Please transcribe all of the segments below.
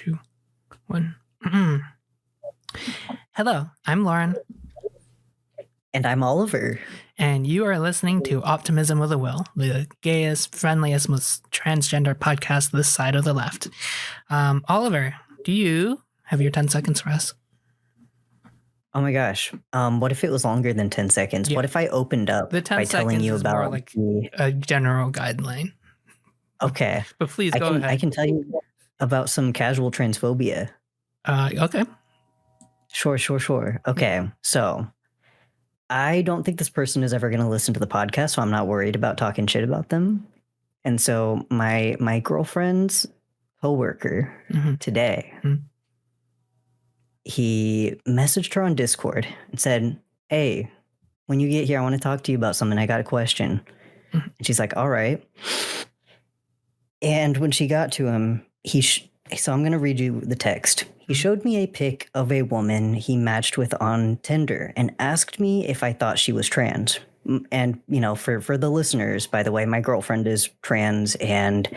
2, 1. Hello, I'm Lauren. And I'm Oliver. And you are listening to Optimism with a Will, the gayest, friendliest, most transgender podcast this side of the left. Oliver, do you have your 10 seconds for us? Oh my gosh. What if it was longer than 10 seconds? Yeah. What if I opened up the 10 by telling you is about more like a general guideline? Okay. But please go ahead. I can tell you about some casual transphobia. Okay. Sure. Okay. So I don't think this person is ever going to listen to the podcast, so I'm not worried about talking shit about them. And so my girlfriend's coworker today, he messaged her on Discord and said, "Hey, when you get here, I want to talk to you about something. I got a question." And she's like, "All right." And when she got to him, so I'm going to read you the text. He showed me a pic of a woman he matched with on Tinder and asked me if I thought she was trans. And, you know, for the listeners, by the way, my girlfriend is trans and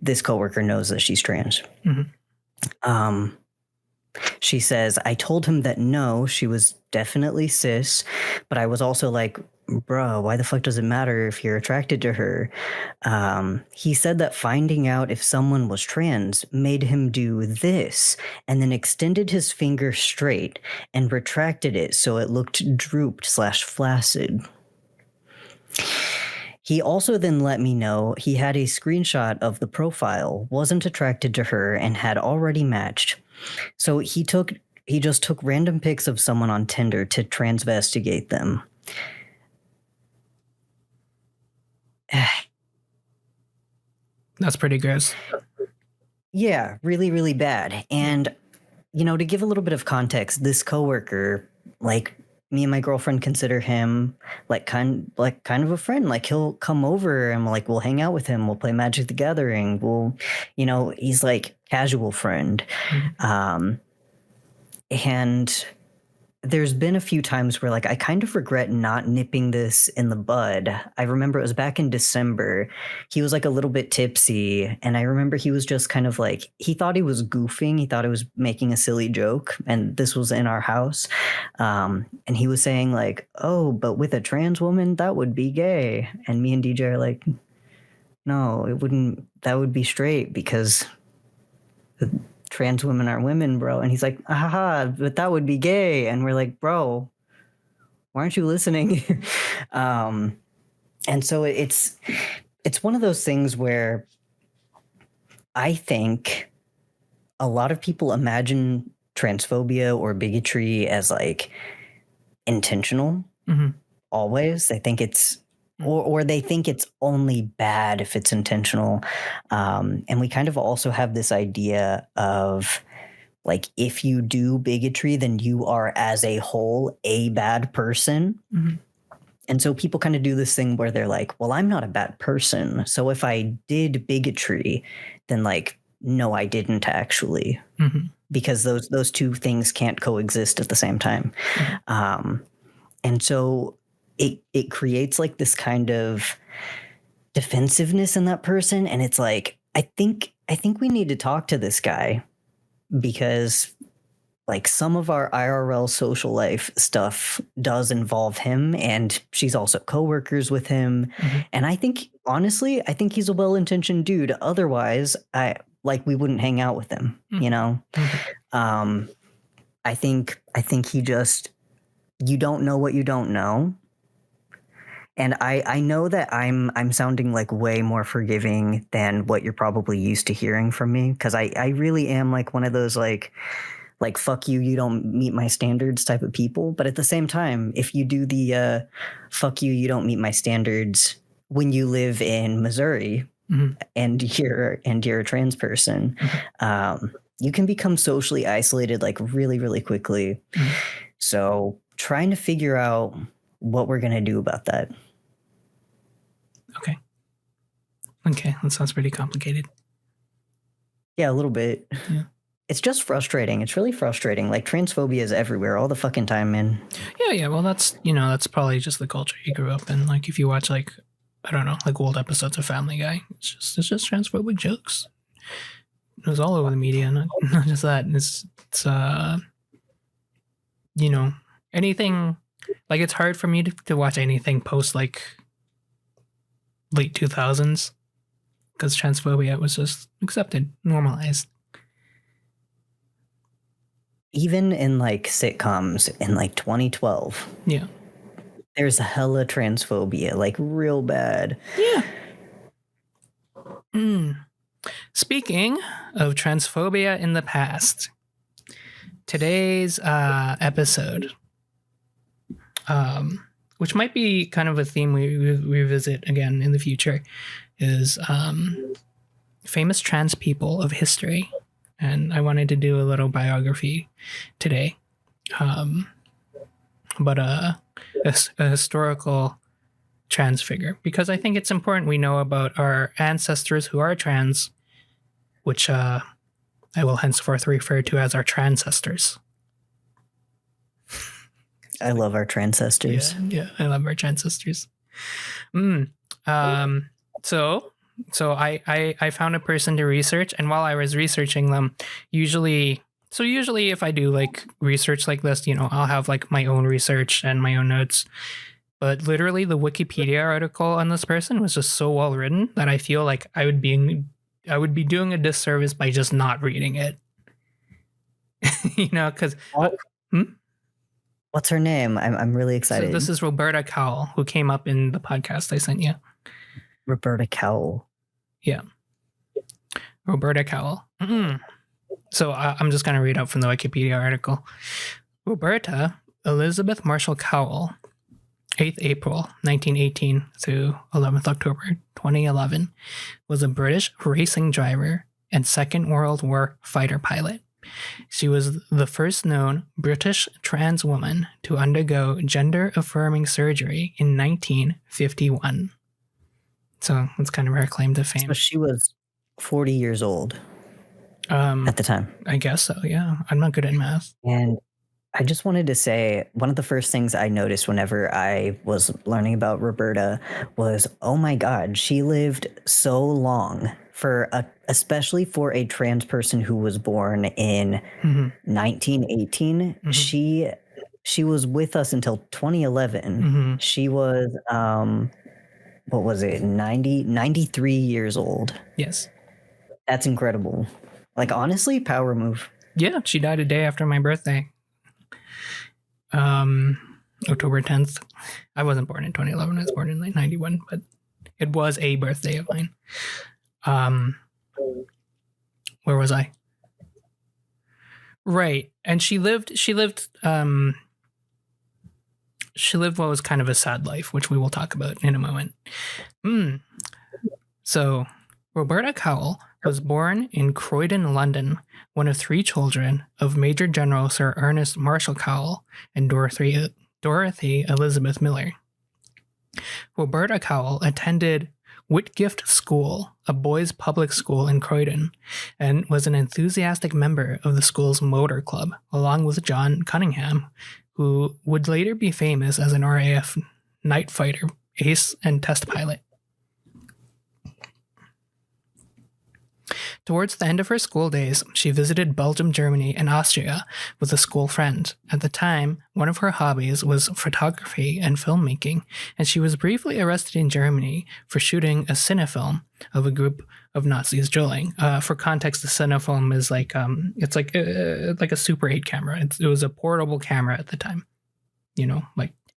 this coworker knows that she's trans. She says, I told him that no, she was definitely cis, but I was also like, bro, why the fuck does it matter if you're attracted to her? He said that finding out if someone was trans made him do this and then extended his finger straight and retracted it so it looked drooped/flaccid. He also then let me know he had a screenshot of the profile, wasn't attracted to her, and had already matched. So he just took random pics of someone on Tinder to transvestigate them. That's pretty gross. Yeah, really, really bad. And, you know, to give a little bit of context, this coworker, like, me and my girlfriend consider him kind of a friend. Like, he'll come over and we'll hang out with him. We'll play Magic the Gathering. He's like casual friend. And there's been a few times where, like, I kind of regret not nipping this in the bud. I remember it was back in December. He was like a little bit tipsy, and I remember he was just kind of like, he thought he was goofing. He thought he was making a silly joke, and this was in our house. And he was saying like, oh, but with a trans woman, that would be gay. And me and DJ are like, no, it wouldn't. That would be straight because trans women are women, bro. And he's like, haha, but that would be gay. And we're like, bro, why aren't you listening? And so it's one of those things where I think a lot of people imagine transphobia or bigotry as like intentional. Always. They think it's or they think it's only bad if it's intentional. And we kind of also have this idea of like, if you do bigotry, then you are as a whole a bad person. And so people kind of do this thing where they're like, well, I'm not a bad person. So if I did bigotry, then like, no, I didn't actually, because those two things can't coexist at the same time. And so it creates like this kind of defensiveness in that person. And it's like, I think we need to talk to this guy because like some of our IRL social life stuff does involve him, and she's also coworkers with him. And I think, honestly, I think he's a well-intentioned dude. Otherwise, we wouldn't hang out with him, you know? I think he just, you don't know what you don't know. And I know that I'm sounding like way more forgiving than what you're probably used to hearing from me, because I really am like one of those like fuck you, you don't meet my standards type of people. But at the same time, if you do the fuck you, you don't meet my standards when you live in Missouri and you're a trans person, you can become socially isolated like really, really quickly. So trying to figure out what we're going to do about that. Okay. That sounds pretty complicated. Yeah, a little bit. Yeah. It's just frustrating. It's really frustrating. Like, transphobia is everywhere all the fucking time, man. Yeah. Well, that's probably just the culture you grew up in. Like, if you watch, like, I don't know, like old episodes of Family Guy, it's just transphobic jokes. It was all over the media, not just that. It's you know, anything, like, it's hard for me to watch anything post like late 2000s because transphobia was just accepted, normalized. Even in like sitcoms in like 2012, Yeah. there's hella transphobia, like real bad. Yeah. Speaking of transphobia in the past, today's episode, which might be kind of a theme we revisit again in the future, is famous trans people of history. And I wanted to do a little biography today, but a historical trans figure, because I think it's important we know about our ancestors who are trans, which I will henceforth refer to as our transcestors. I love our transcestors. Yeah, I love our transcestors. So I found a person to research, and while I was researching them, usually if I do like research like this, I'll have like my own research and my own notes. But literally the Wikipedia article on this person was just so well written that I feel like I would be doing a disservice by just not reading it. Because what's her name? I'm really excited. So this is Roberta Cowell, who came up in the podcast I sent you. Roberta Cowell. Yeah. Roberta Cowell. So I'm just going to read out from the Wikipedia article. Roberta Elizabeth Marshall Cowell, 8th April 1918 to 11th October 2011, was a British racing driver and Second World War fighter pilot. She was the first known British trans woman to undergo gender-affirming surgery in 1951. So that's kind of her claim to fame. So she was 40 years old at the time. I guess so, yeah. I'm not good at math. And I just wanted to say, one of the first things I noticed whenever I was learning about Roberta was, oh my God, she lived so long, especially for a trans person who was born in 1918. She was with us until 2011. She was, what was it, 93 years old. Yes. That's incredible. Like, honestly, power move. Yeah, she died a day after my birthday. October 10th. I wasn't born in 2011. I was born in like 91, but it was a birthday of mine. Where was I? Right. And she lived what was kind of a sad life, which we will talk about in a moment. So Roberta Cowell was born in Croydon, London, one of 3 children of Major General Sir Ernest Marshall Cowell and Dorothy Elizabeth Miller. Roberta Cowell attended Whitgift School, a boys' public school in Croydon, and was an enthusiastic member of the school's motor club, along with John Cunningham, who would later be famous as an RAF night fighter, ace, and test pilot. Towards the end of her school days, she visited Belgium, Germany, and Austria with a school friend. At the time, one of her hobbies was photography and filmmaking, and she was briefly arrested in Germany for shooting a cinefilm of a group of Nazis drilling. For context, the cinefilm is like it's like a Super 8 camera. It was a portable camera at the time.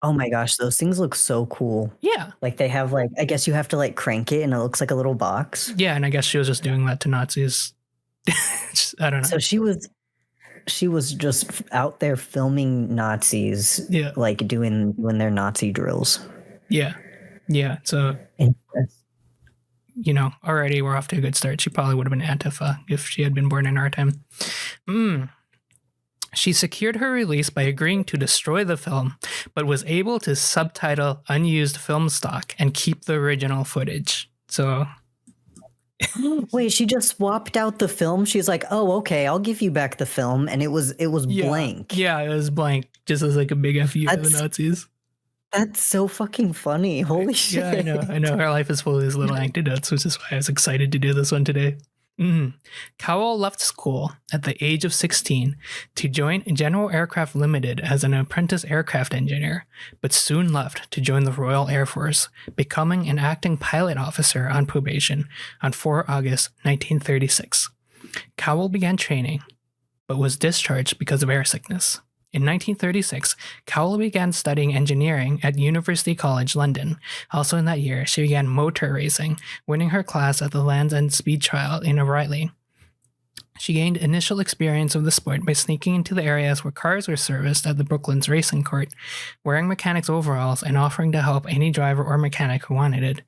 Oh my gosh, those things look so cool. Yeah. Like they have I guess you have to crank it and it looks like a little box. Yeah, and I guess she was just doing that to Nazis. I don't know. So she was just out there filming Nazis, like doing their Nazi drills. Yeah. So, already we're off to a good start. She probably would have been Antifa if she had been born in our time. She secured her release by agreeing to destroy the film, but was able to subtitle unused film stock and keep the original footage. So... Wait, she just swapped out the film? She's like, oh, okay, I'll give you back the film. And it was blank. Yeah, it was blank. Just as like a big FU to the Nazis. That's so fucking funny. Holy shit. Yeah, I know. Her life is full of these little anecdotes, which is why I was excited to do this one today. Cowell left school at the age of 16 to join General Aircraft Limited as an apprentice aircraft engineer, but soon left to join the Royal Air Force, becoming an acting pilot officer on probation on 4 August 1936. Cowell began training, but was discharged because of air sickness. In 1936, Cowell began studying engineering at University College London. Also in that year, she began motor racing, winning her class at the Land's End Speed Trial in O'Reilly. She gained initial experience of the sport by sneaking into the areas where cars were serviced at the Brooklands Racing Court, wearing mechanics overalls and offering to help any driver or mechanic who wanted it.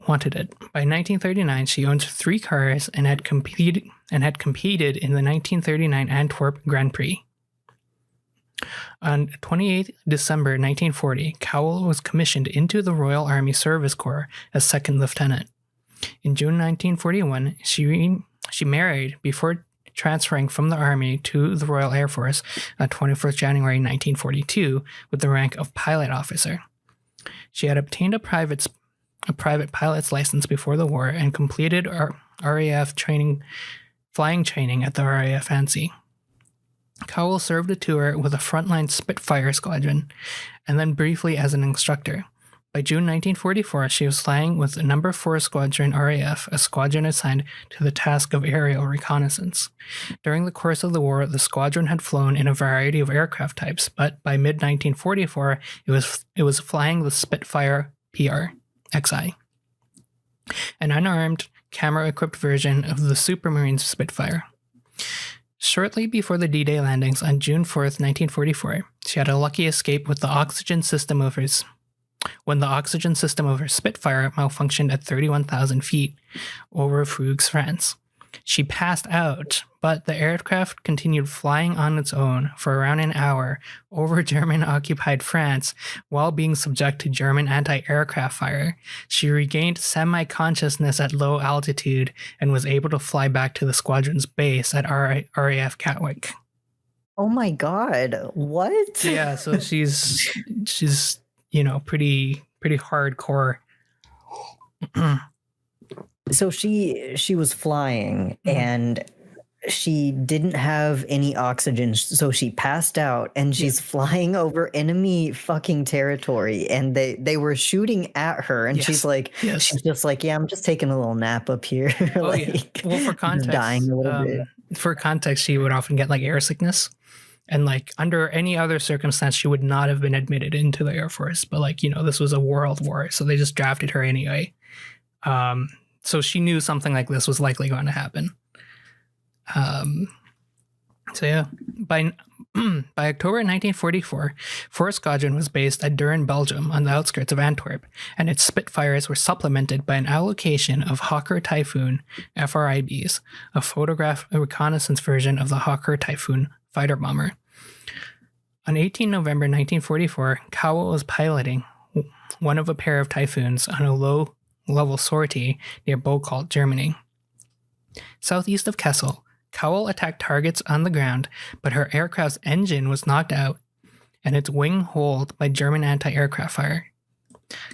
By 1939, she owned 3 cars and had competed in the 1939 Antwerp Grand Prix. On 28 December 1940, Cowell was commissioned into the Royal Army Service Corps as second lieutenant. In June 1941, she married before transferring from the Army to the Royal Air Force on 21st January 1942 with the rank of pilot officer. She had obtained a private pilot's license before the war and completed RAF flying training at the RAF ANSI. Cowell served a tour with a frontline Spitfire squadron, and then briefly as an instructor. By June 1944, she was flying with the No. 4 Squadron RAF, a squadron assigned to the task of aerial reconnaissance. During the course of the war, the squadron had flown in a variety of aircraft types, but by mid-1944, it was flying the Spitfire PR-XI, an unarmed, camera-equipped version of the Supermarine Spitfire. Shortly before the D-Day landings on June 4th, 1944, she had a lucky escape with the oxygen system of her Spitfire malfunctioned at 31,000 feet over Frougues, France. She passed out, but the aircraft continued flying on its own for around an hour over German-occupied France while being subject to German anti-aircraft fire. She regained semi-consciousness at low altitude and was able to fly back to the squadron's base at RAF Gatwick. Oh my god, what? Yeah, so she's pretty hardcore. So she was flying and she didn't have any oxygen, so she passed out and she's flying over enemy fucking territory and they were shooting at her and she's just like, yeah, I'm just taking a little nap up here. Like, well, for context, dying a little bit. For context, she would often get like air sickness. And like under any other circumstance, she would not have been admitted into the Air Force. But like, this was a world war, so they just drafted her anyway. So she knew something like this was likely going to happen. By October 1944, 4 Squadron was based at Duren, Belgium, on the outskirts of Antwerp, and its Spitfires were supplemented by an allocation of Hawker Typhoon FRIBs, a reconnaissance version of the Hawker Typhoon fighter bomber. On 18 November 1944, Cowell was piloting one of a pair of Typhoons on a low-level sortie near Bocholt, Germany. Southeast of Kessel, Cowell attacked targets on the ground, but her aircraft's engine was knocked out and its wing holed by German anti-aircraft fire.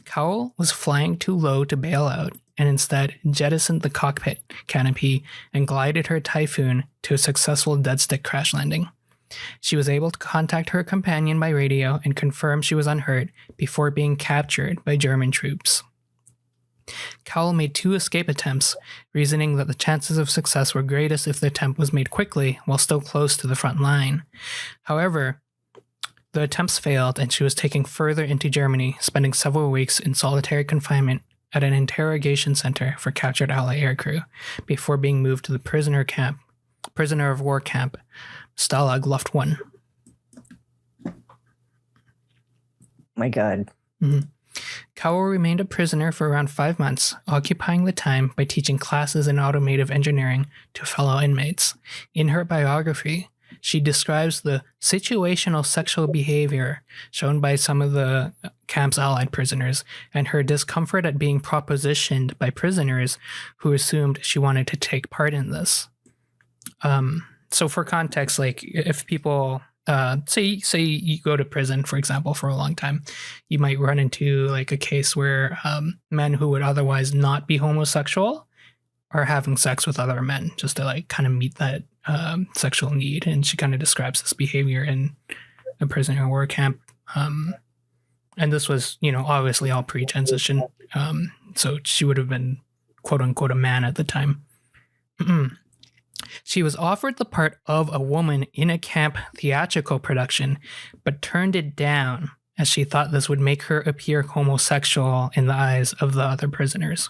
Cowell was flying too low to bail out and instead jettisoned the cockpit canopy and glided her Typhoon to a successful dead-stick crash landing. She was able to contact her companion by radio and confirm she was unhurt before being captured by German troops. Cowell made 2 escape attempts, reasoning that the chances of success were greatest if the attempt was made quickly while still close to the front line. However, the attempts failed and she was taken further into Germany, spending several weeks in solitary confinement at an interrogation center for captured Allied aircrew, before being moved to the prisoner of war camp, Stalag Luft 1. My God. Mm-hmm. Cowell remained a prisoner for around 5 months, occupying the time by teaching classes in automotive engineering to fellow inmates. In her biography, she describes the situational sexual behavior shown by some of the camp's Allied prisoners and her discomfort at being propositioned by prisoners who assumed she wanted to take part in this. So for context, like if people, say you go to prison, for example, for a long time, you might run into like a case where men who would otherwise not be homosexual are having sex with other men just to like kind of meet that sexual need. And she kind of describes this behavior in a prisoner of war camp. And this was, obviously all pre-transition. So she would have been quote unquote a man at the time. She was offered the part of a woman in a camp theatrical production, but turned it down as she thought this would make her appear homosexual in the eyes of the other prisoners.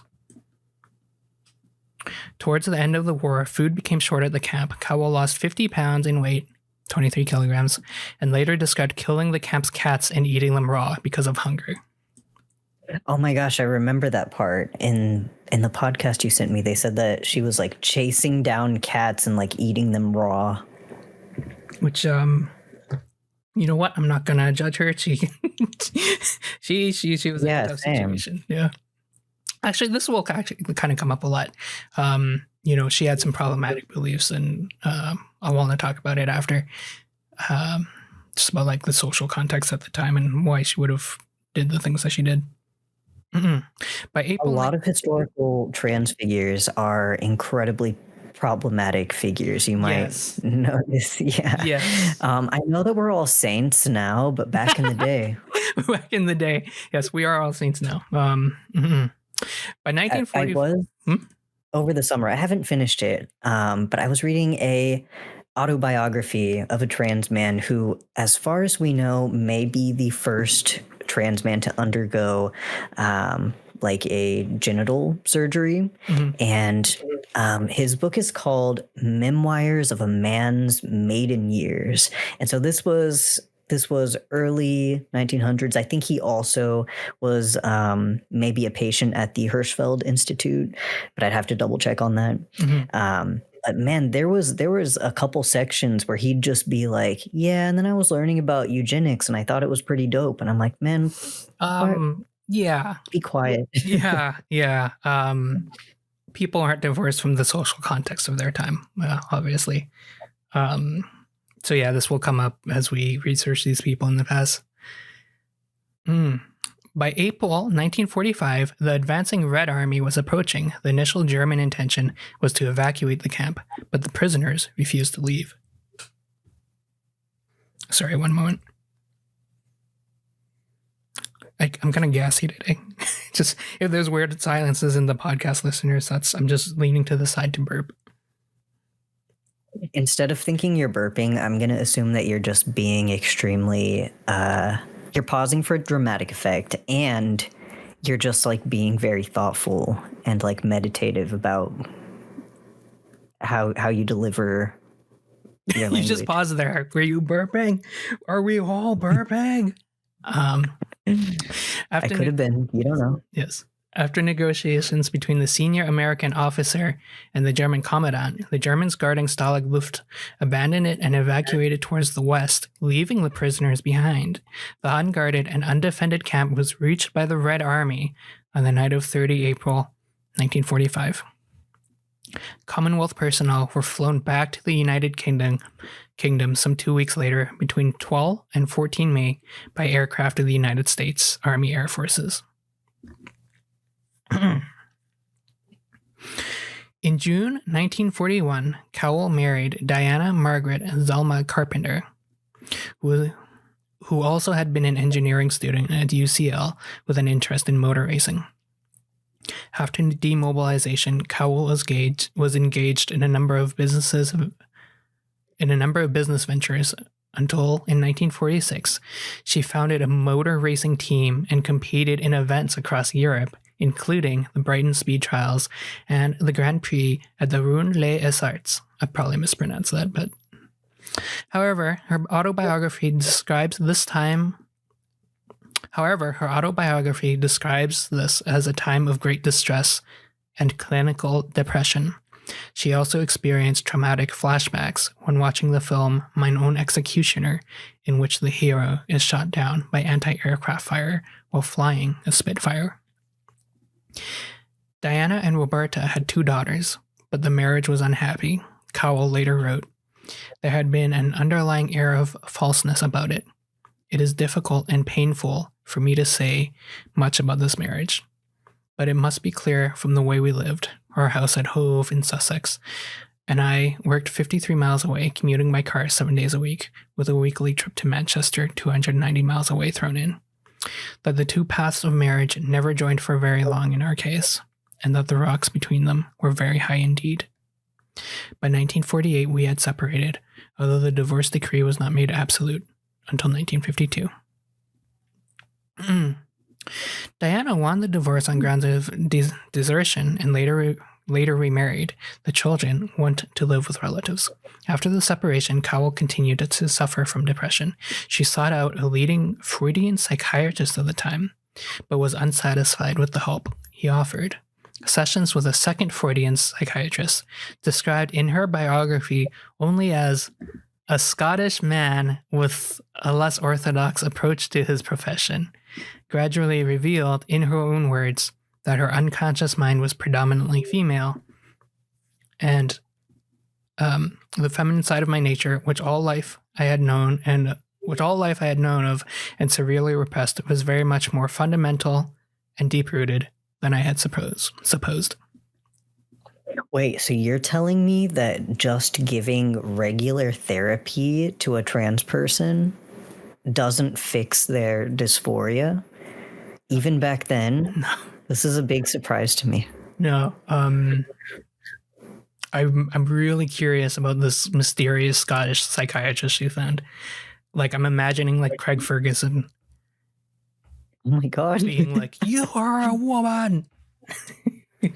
Towards the end of the war, food became short at the camp. Cowell lost 50 pounds in weight, 23 kilograms, and later described killing the camp's cats and eating them raw because of hunger. Oh my gosh, I remember that part. In the podcast you sent me, they said that she was like chasing down cats and like eating them raw. Which, you know what? I'm not gonna judge her. She was in a tough situation. Yeah. Actually, this will actually kind of come up a lot. She had some problematic beliefs, and I want to talk about it after. Just about like the social context at the time and why she would have did the things that she did. By April, a lot of historical trans figures are incredibly problematic figures. You might notice. Yeah. Yes. I know that we're all saints now, but back in the day. Back in the day. Yes, we are all saints now. By 1940. I was over the summer. I haven't finished it, but I was reading a autobiography of a trans man who, as far as we know, may be the first trans man to undergo like a genital surgery. And his book is called Memoirs of a Man's Maiden Years. And so this was early 1900s. I think he also was maybe a patient at the Hirschfeld Institute, but I'd have to double check on that. But man, there was a couple sections where he'd just be like, yeah, and then I was learning about eugenics and I thought it was pretty dope. And I'm like, man, yeah, be quiet. yeah. People aren't divorced from the social context of their time, obviously. So yeah, this will come up as we research these people in the past. By April 1945, the advancing Red Army was approaching. The initial German intention was to evacuate the camp, but the prisoners refused to leave. Sorry, one moment. I'm kind of gassy today. Just if there's weird silences in the podcast, listeners, I'm just leaning to the side to burp. Instead of thinking you're burping, I'm going to assume that you're just being extremely, you're pausing for dramatic effect, and you're just like being very thoughtful and like meditative about how you deliver your language. You just pause there. Were you burping? Are we all burping? I could have been. You don't know. Yes. After negotiations between the senior American officer and the German commandant, the Germans guarding Stalag Luft abandoned it and evacuated towards the west, leaving the prisoners behind. The unguarded and undefended camp was reached by the Red Army on the night of 30 April 1945. Commonwealth personnel were flown back to the United Kingdom some 2 weeks later, between 12 and 14 May, by aircraft of the United States Army Air Forces. In June 1941, Cowell married Diana Margaret Zelma Carpenter, who also had been an engineering student at UCL with an interest in motor racing. After demobilization, Cowell was engaged in a number of business ventures until in 1946 she founded a motor racing team and competed in events across Europe, including the Brighton Speed Trials and the Grand Prix at the Rouen-les-Essarts. I probably mispronounced that, but however, her autobiography describes this as a time of great distress and clinical depression. She also experienced traumatic flashbacks when watching the film Mine Own Executioner, in which the hero is shot down by anti-aircraft fire while flying a Spitfire. Diana and Roberta had 2 daughters, but the marriage was unhappy. Cowell later wrote, "There had been an underlying air of falseness about it. It is difficult and painful for me to say much about this marriage, but it must be clear from the way we lived. our house at Hove in Sussex, and I worked 53 miles away, commuting by car 7 days a week, with a weekly trip to Manchester 290 miles away thrown in. That the two paths of marriage never joined for very long in our case, and that the rocks between them were very high indeed. By 1948, we had separated, although the divorce decree was not made absolute until 1952. Diana won the divorce on grounds of desertion and later remarried. The children went to live with relatives. After the separation, Cowell continued to suffer from depression. She sought out a leading Freudian psychiatrist at the time, but was unsatisfied with the help he offered. Sessions with a second Freudian psychiatrist, described in her biography only as a Scottish man with a less orthodox approach to his profession, gradually revealed, in her own words, that her unconscious mind was predominantly female, and the feminine side of my nature, which all life I had known of and severely repressed, was very much more fundamental and deep-rooted than I had supposed. Wait, so you're telling me that just giving regular therapy to a trans person doesn't fix their dysphoria? Even back then? No. This is a big surprise to me. No. I'm really curious about this mysterious Scottish psychiatrist you found. Like, I'm imagining like Craig Ferguson. Oh my god. Being like, you are a woman.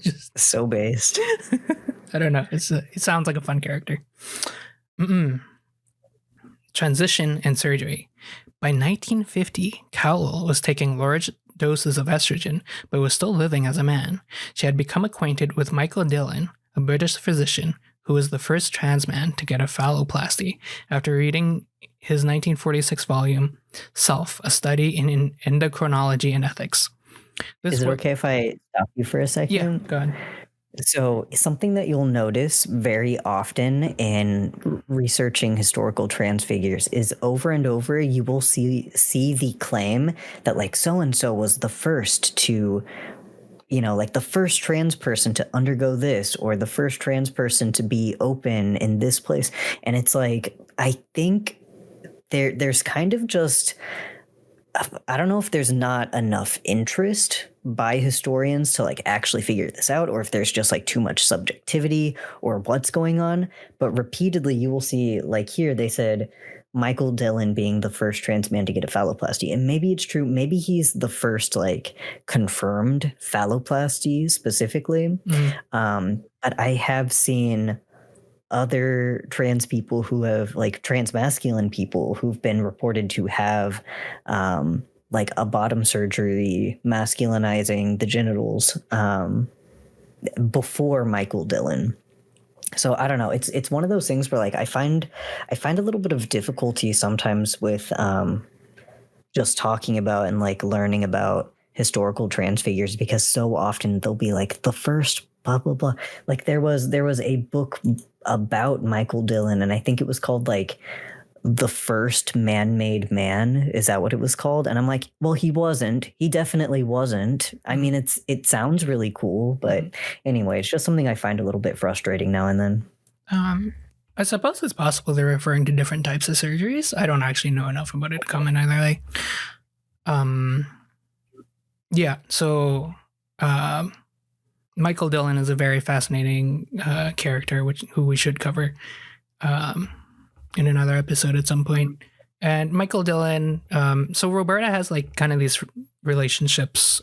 Just so based. I don't know. It sounds like a fun character. Transition and surgery. By 1950, Cowell was taking large doses of estrogen, but was still living as a man. She had become acquainted with Michael Dillon, a British physician who was the first trans man to get a phalloplasty, after reading his 1946 volume, Self, a study in endocrinology and ethics. Is it okay if I stop you for a second? Yeah, go ahead. So something that you'll notice very often in researching historical trans figures is over and over you will see the claim that like so-and-so was the first to, you know, like the first trans person to undergo this, or the first trans person to be open in this place. And it's like, I think there's kind of just, I don't know if there's not enough interest by historians to like actually figure this out, or if there's just like too much subjectivity or what's going on. But repeatedly you will see, like here they said Michael Dillon being the first trans man to get a phalloplasty. And maybe it's true. Maybe he's the first like confirmed phalloplasty specifically. But I have seen other trans people who have like trans masculine people who've been reported to have like a bottom surgery masculinizing the genitals before Michael Dillon. So I don't know. It's one of those things where like I find a little bit of difficulty sometimes with just talking about and like learning about historical trans figures, because so often they'll be like the first blah blah blah. Like there was a book about Michael Dillon, and I think it was called like The First Man-Made Man. Is that what it was called? And I'm like, well, he wasn't. He definitely wasn't. I mean, it sounds really cool, but anyway, it's just something I find a little bit frustrating now and then. I suppose it's possible they're referring to different types of surgeries. I don't actually know enough about it to comment either way. Yeah, so Michael Dillon is a very fascinating character, who we should cover in another episode at some point. And Michael Dillon, so Roberta has like kind of these relationships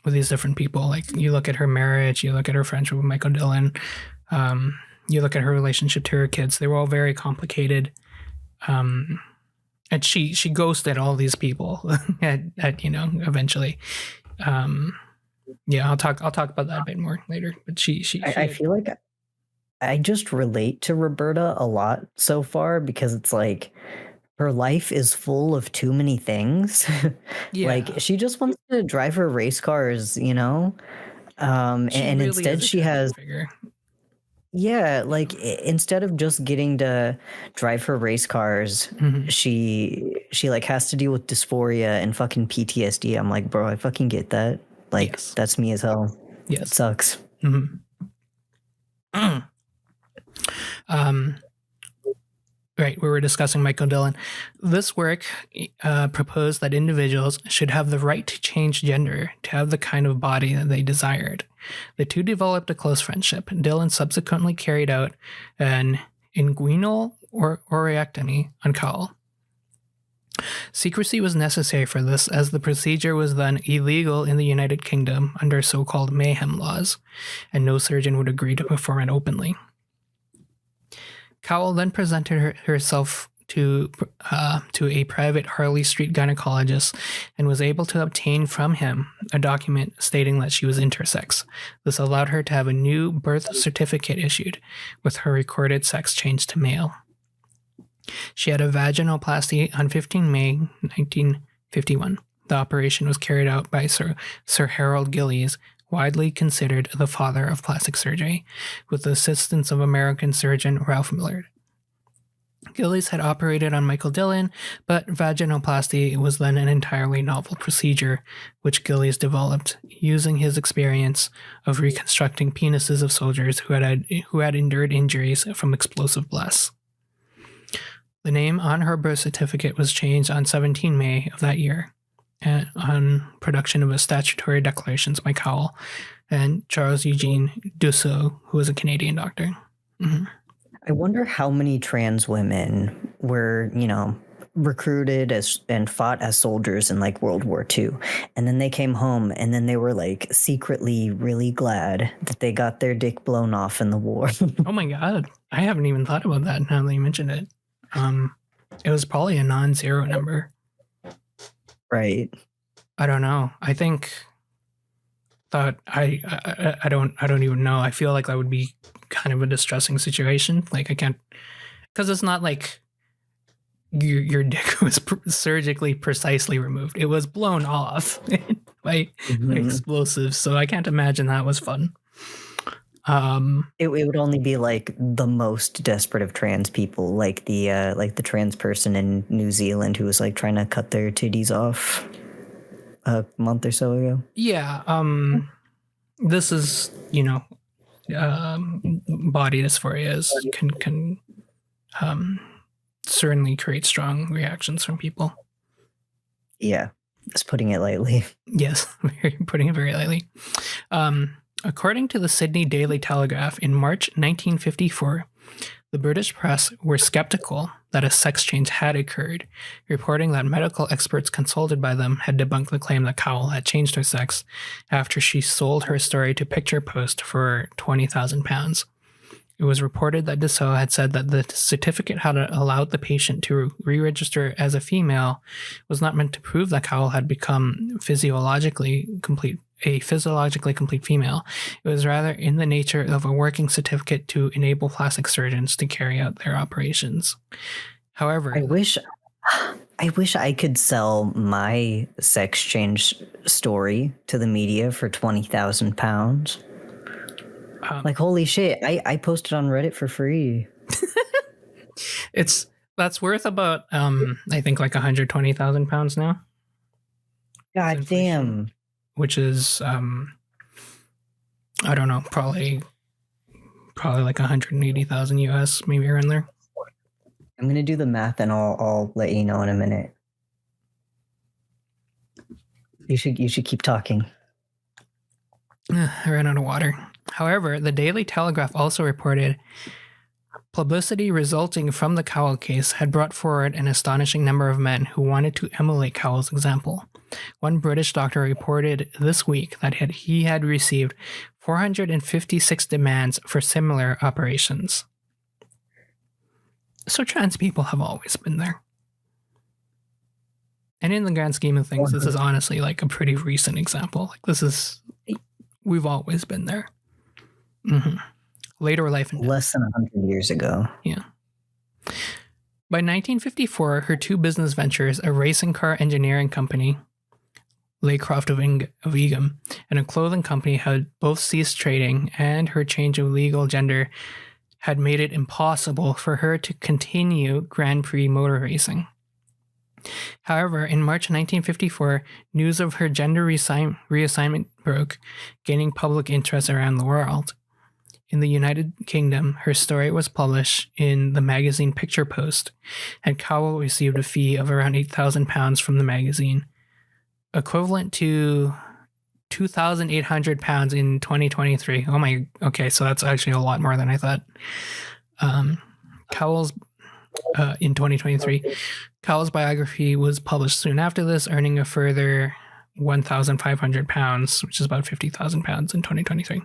with these different people. Like you look at her marriage, you look at her friendship with Michael Dillon, you look at her relationship to her kids. They were all very complicated. And she ghosted all these people at eventually. Yeah, I'll talk about that a bit more later. But I feel like I just relate to Roberta a lot so far, because it's like her life is full of too many things. Yeah. Like she just wants to drive her race cars, you know? And really instead she has figure. Yeah, like instead of just getting to drive her race cars, she like has to deal with dysphoria and fucking PTSD. I'm like, bro, I fucking get that. Like, Yes. That's me as hell. Yes. It sucks. Mhm. um, right, we were discussing Michael Dillon. This work proposed that individuals should have the right to change gender to have the kind of body that they desired. The two developed a close friendship. Dillon subsequently carried out an inguinal orectomy on Cowell. Secrecy was necessary for this, as the procedure was then illegal in the United Kingdom under so-called mayhem laws, and no surgeon would agree to perform it openly. Cowell then presented herself to a private Harley Street gynecologist and was able to obtain from him a document stating that she was intersex. This allowed her to have a new birth certificate issued, with her recorded sex changed to male. She had a vaginoplasty on 15 May 1951. The operation was carried out by Sir Harold Gillies, widely considered the father of plastic surgery, with the assistance of American surgeon Ralph Millard. Gillies had operated on Michael Dillon, but vaginoplasty was then an entirely novel procedure, which Gillies developed using his experience of reconstructing penises of soldiers who had endured injuries from explosive blasts. The name on her birth certificate was changed on 17 May of that year, on production of a statutory declarations by Cowell and Charles Eugene Dussault, who was a Canadian doctor. Mm-hmm. I wonder how many trans women were, recruited and fought as soldiers in like World War II. And then they came home and then they were like secretly really glad that they got their dick blown off in the war. Oh my God. I haven't even thought about that now that you mentioned it. It was probably a non-zero number. Right. I don't know. I think that I don't even know. I feel like that would be kind of a distressing situation. Like I can't, because it's not like your dick was surgically precisely removed. It was blown off by explosives. So I can't imagine that was fun. It would only be like the most desperate of trans people, like the trans person in New Zealand who was like trying to cut their titties off a month or so ago. Yeah. This is, body dysphoria can certainly create strong reactions from people. Yeah, just putting it lightly. Yes, putting it very lightly. According to the Sydney Daily Telegraph, in March 1954, the British press were skeptical that a sex change had occurred, reporting that medical experts consulted by them had debunked the claim that Cowell had changed her sex after she sold her story to Picture Post for £20,000. It was reported that Dussault had said that the certificate had allowed the patient to re-register as a female was not meant to prove that Cowell had become physiologically complete female. It was rather in the nature of a working certificate to enable plastic surgeons to carry out their operations. However, I wish I could sell my sex change story to the media for £20,000. Like, holy shit, I posted on Reddit for free. That's worth about I think like £120,000 now. God damn. Which is I don't know, probably like 180,000 US, maybe around there. I'm gonna do the math and I'll let you know in a minute. You should keep talking. I ran out of water. However, the Daily Telegraph also reported publicity resulting from the Cowell case had brought forward an astonishing number of men who wanted to emulate Cowell's example. One British doctor reported this week that he had received 456 demands for similar operations. So trans people have always been there. And in the grand scheme of things, this is honestly like a pretty recent example. Like we've always been there. Mm-hmm. Later life in less than 100 years ago. Yeah. By 1954, her two business ventures, a racing car engineering company, Laycroft of Egham, and a clothing company had both ceased trading, and her change of legal gender had made it impossible for her to continue Grand Prix motor racing. However, in March 1954, news of her gender reassignment broke, gaining public interest around the world. In the United Kingdom, her story was published in the magazine Picture Post, and Cowell received a fee of around £8,000 from the magazine, equivalent to £2,800 in 2023. Okay, so that's actually a lot more than I thought. Cowell's in 2023, Cowell's biography was published soon after this, earning a further £1,500, which is about £50,000 in 2023.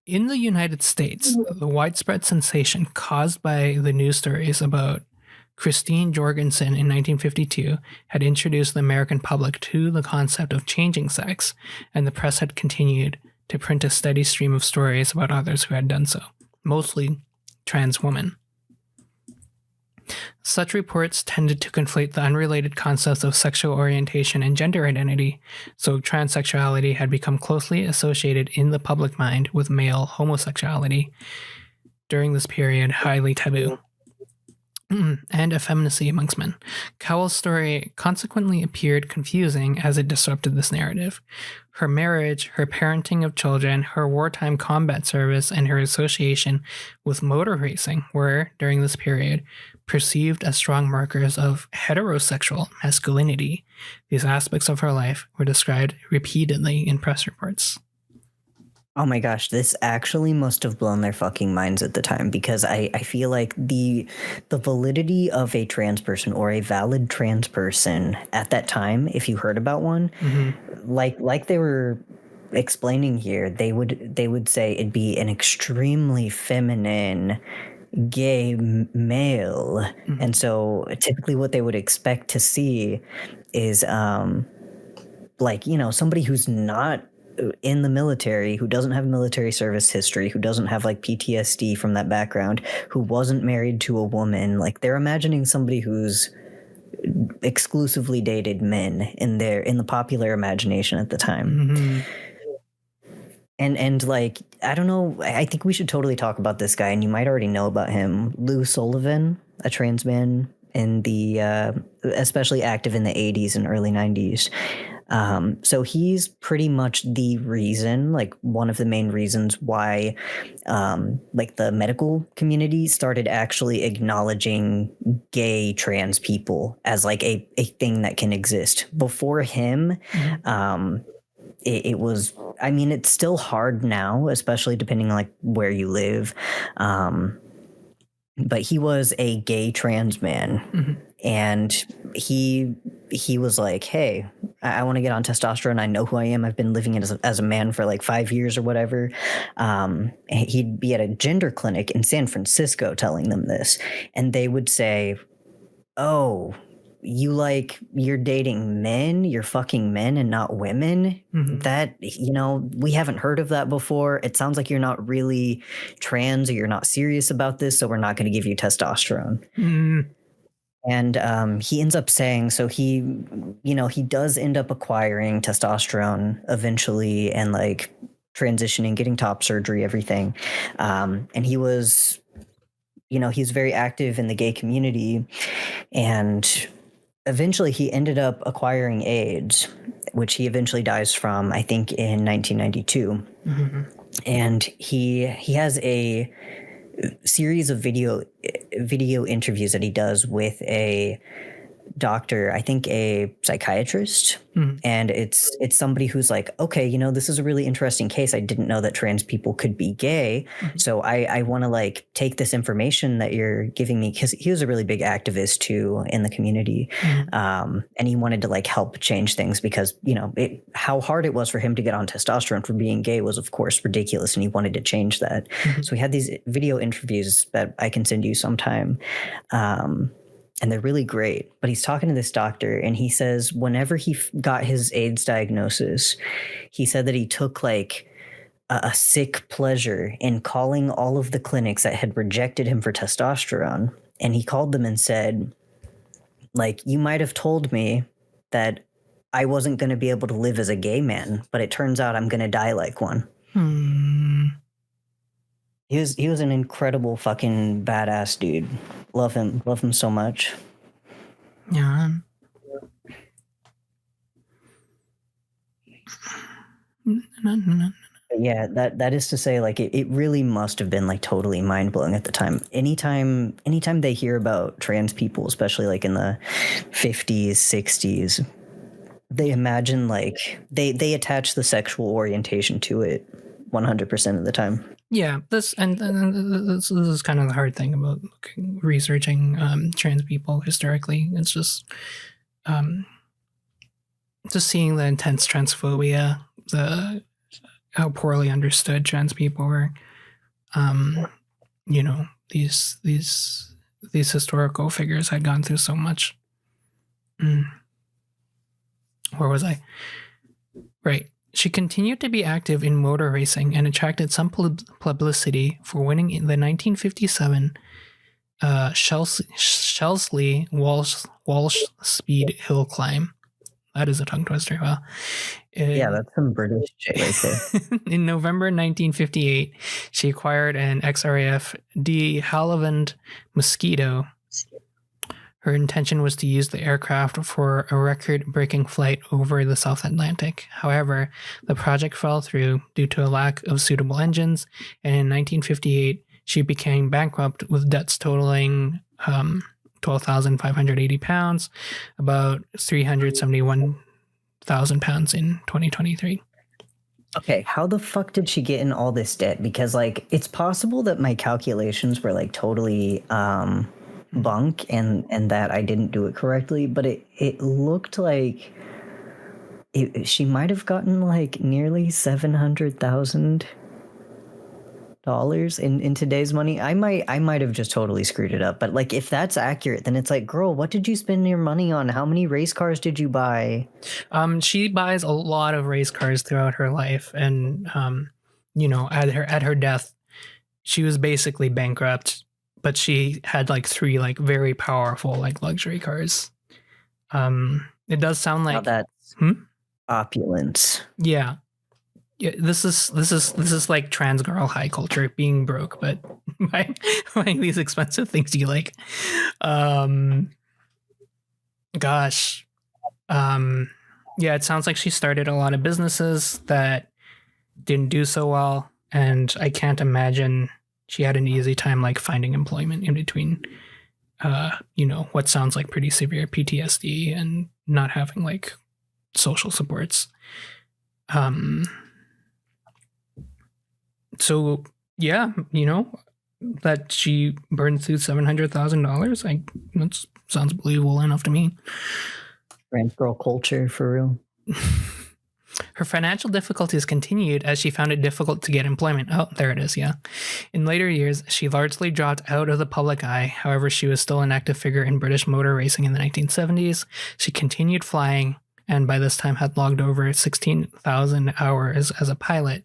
In the United States, the widespread sensation caused by the news stories about Christine Jorgensen in 1952 had introduced the American public to the concept of changing sex, and the press had continued to print a steady stream of stories about others who had done so, mostly trans women. Such reports tended to conflate the unrelated concepts of sexual orientation and gender identity, so transsexuality had become closely associated in the public mind with male homosexuality, during this period highly taboo, and effeminacy amongst men. Cowell's story consequently appeared confusing as it disrupted this narrative. Her marriage, her parenting of children, her wartime combat service, and her association with motor racing were, during this period, perceived as strong markers of heterosexual masculinity. These aspects of her life were described repeatedly in press reports. Oh my gosh, this actually must have blown their fucking minds at the time, because I feel like the validity of a trans person or a valid trans person at that time, if you heard about one, like they were explaining here, they would say it'd be an extremely feminine gay male. And so typically what they would expect to see is somebody who's not in the military, who doesn't have military service history, who doesn't have like PTSD from that background, who wasn't married to a woman. Like, they're imagining somebody who's exclusively dated men in the popular imagination at the time. And like, I don't know, I think we should totally talk about this guy, and you might already know about him. Lou Sullivan, a trans man in the especially active in the 80s and early 90s. So he's pretty much the reason, like one of the main reasons why like the medical community started actually acknowledging gay trans people as like a thing that can exist. Before him, it was, I mean, it's still hard now, especially depending on like where you live. But he was a gay trans man, and he was like, hey, I want to get on testosterone. I know who I am. I've been living it as a man for like 5 years or whatever. He'd be at a gender clinic in San Francisco telling them this, and they would say, oh, you're dating men, you're fucking men and not women. That, we haven't heard of that before. It sounds like you're not really trans, or you're not serious about this, so we're not going to give you testosterone. And he ends up saying, so he does end up acquiring testosterone eventually, and like transitioning, getting top surgery, everything. And he was, he's very active in the gay community, and eventually he ended up acquiring AIDS, which he eventually dies from, I think, in 1992. And he has a series of video interviews that he does with a doctor, I think a psychiatrist, and it's somebody who's like, okay, this is a really interesting case. I didn't know that trans people could be gay, so I want to like take this information that you're giving me, because he was a really big activist too in the community, and he wanted to like help change things, because how hard it was for him to get on testosterone for being gay was of course ridiculous, and he wanted to change that. So we had these video interviews that I can send you sometime. And they're really great. But he's talking to this doctor, and he says whenever he got his AIDS diagnosis, he said that he took like a sick pleasure in calling all of the clinics that had rejected him for testosterone. And he called them and said, like, you might have told me that I wasn't going to be able to live as a gay man, but it turns out I'm going to die like one. He was an incredible fucking badass dude. Love him so much. Yeah. Yeah, that is to say, like it really must have been like totally mind blowing at the time. Anytime they hear about trans people, especially like in the 50s, 60s, they imagine like they attach the sexual orientation to it 100% of the time. Yeah, and this is kind of the hard thing about researching trans people historically. It's just seeing the intense transphobia, the how poorly understood trans people were. You know, these historical figures had gone through so much. Where was I? Right. She continued to be active in motor racing and attracted some publicity for winning in the 1957 Shelsley Walsh Speed Hill Climb. That is a tongue twister. Well, Yeah, that's some British shit right there. in November 1958, she acquired an XRF de Havilland Mosquito. Her intention was to use the aircraft for a record-breaking flight over the South Atlantic. However, the project fell through due to a lack of suitable engines, and in 1958, she became bankrupt with debts totaling 12,580 pounds, about 371,000 pounds in 2023. Okay, how the fuck did she get in all this debt? Because like it's possible that my calculations were like totally bunk and that I didn't do it correctly, but it looked like she might have gotten like nearly $700,000 in today's money. I might have just totally screwed it up, but like if that's accurate, then it's like, girl, what did you spend your money on? How many race cars did you buy? She buys a lot of race cars throughout her life, and at her death, she was basically bankrupt, but she had like 3 like very powerful like luxury cars. It does sound like now that's opulence. Yeah, this is like trans girl high culture, being broke, but buying these expensive things you like. Gosh. Yeah, it sounds like she started a lot of businesses that didn't do so well, and I can't imagine she had an easy time like finding employment in between what sounds like pretty severe PTSD and not having like social supports. So yeah, that she burned through $700,000. That sounds believable enough to me. Trans girl culture for real. Her financial difficulties continued as she found it difficult to get employment. Oh, there it is, yeah. In later years, she largely dropped out of the public eye. However, she was still an active figure in British motor racing in the 1970s. She continued flying, and by this time had logged over 16,000 hours as a pilot.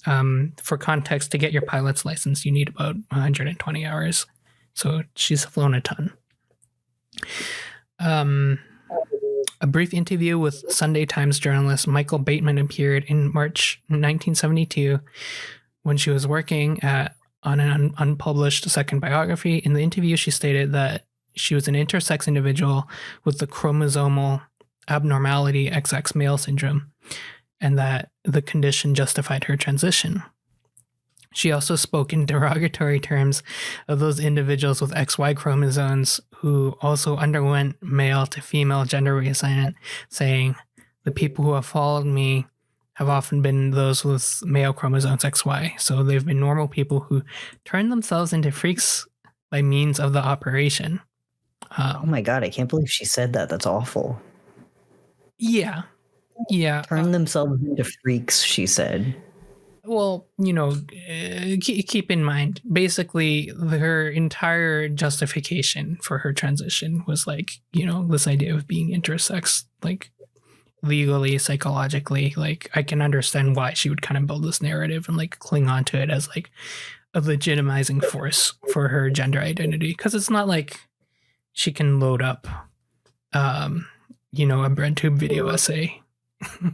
For context, to get your pilot's license, you need about 120 hours. So she's flown a ton. A brief interview with Sunday Times journalist Michael Bateman appeared in March 1972 when she was working on an unpublished second biography. In the interview, she stated that she was an intersex individual with the chromosomal abnormality XX male syndrome, and that the condition justified her transition. She also spoke in derogatory terms of those individuals with XY chromosomes who also underwent male to female gender reassignment, saying, "The people who have followed me have often been those with male chromosomes XY. So they've been normal people who turn themselves into freaks by means of the operation." Oh my God, I can't believe she said that. That's awful. Yeah. Turn themselves into freaks, she said. Well, keep in mind, basically, her entire justification for her transition was like, this idea of being intersex, like legally, psychologically. Like, I can understand why she would kind of build this narrative and like cling on to it as like a legitimizing force for her gender identity. Because it's not like she can load up, a BreadTube video essay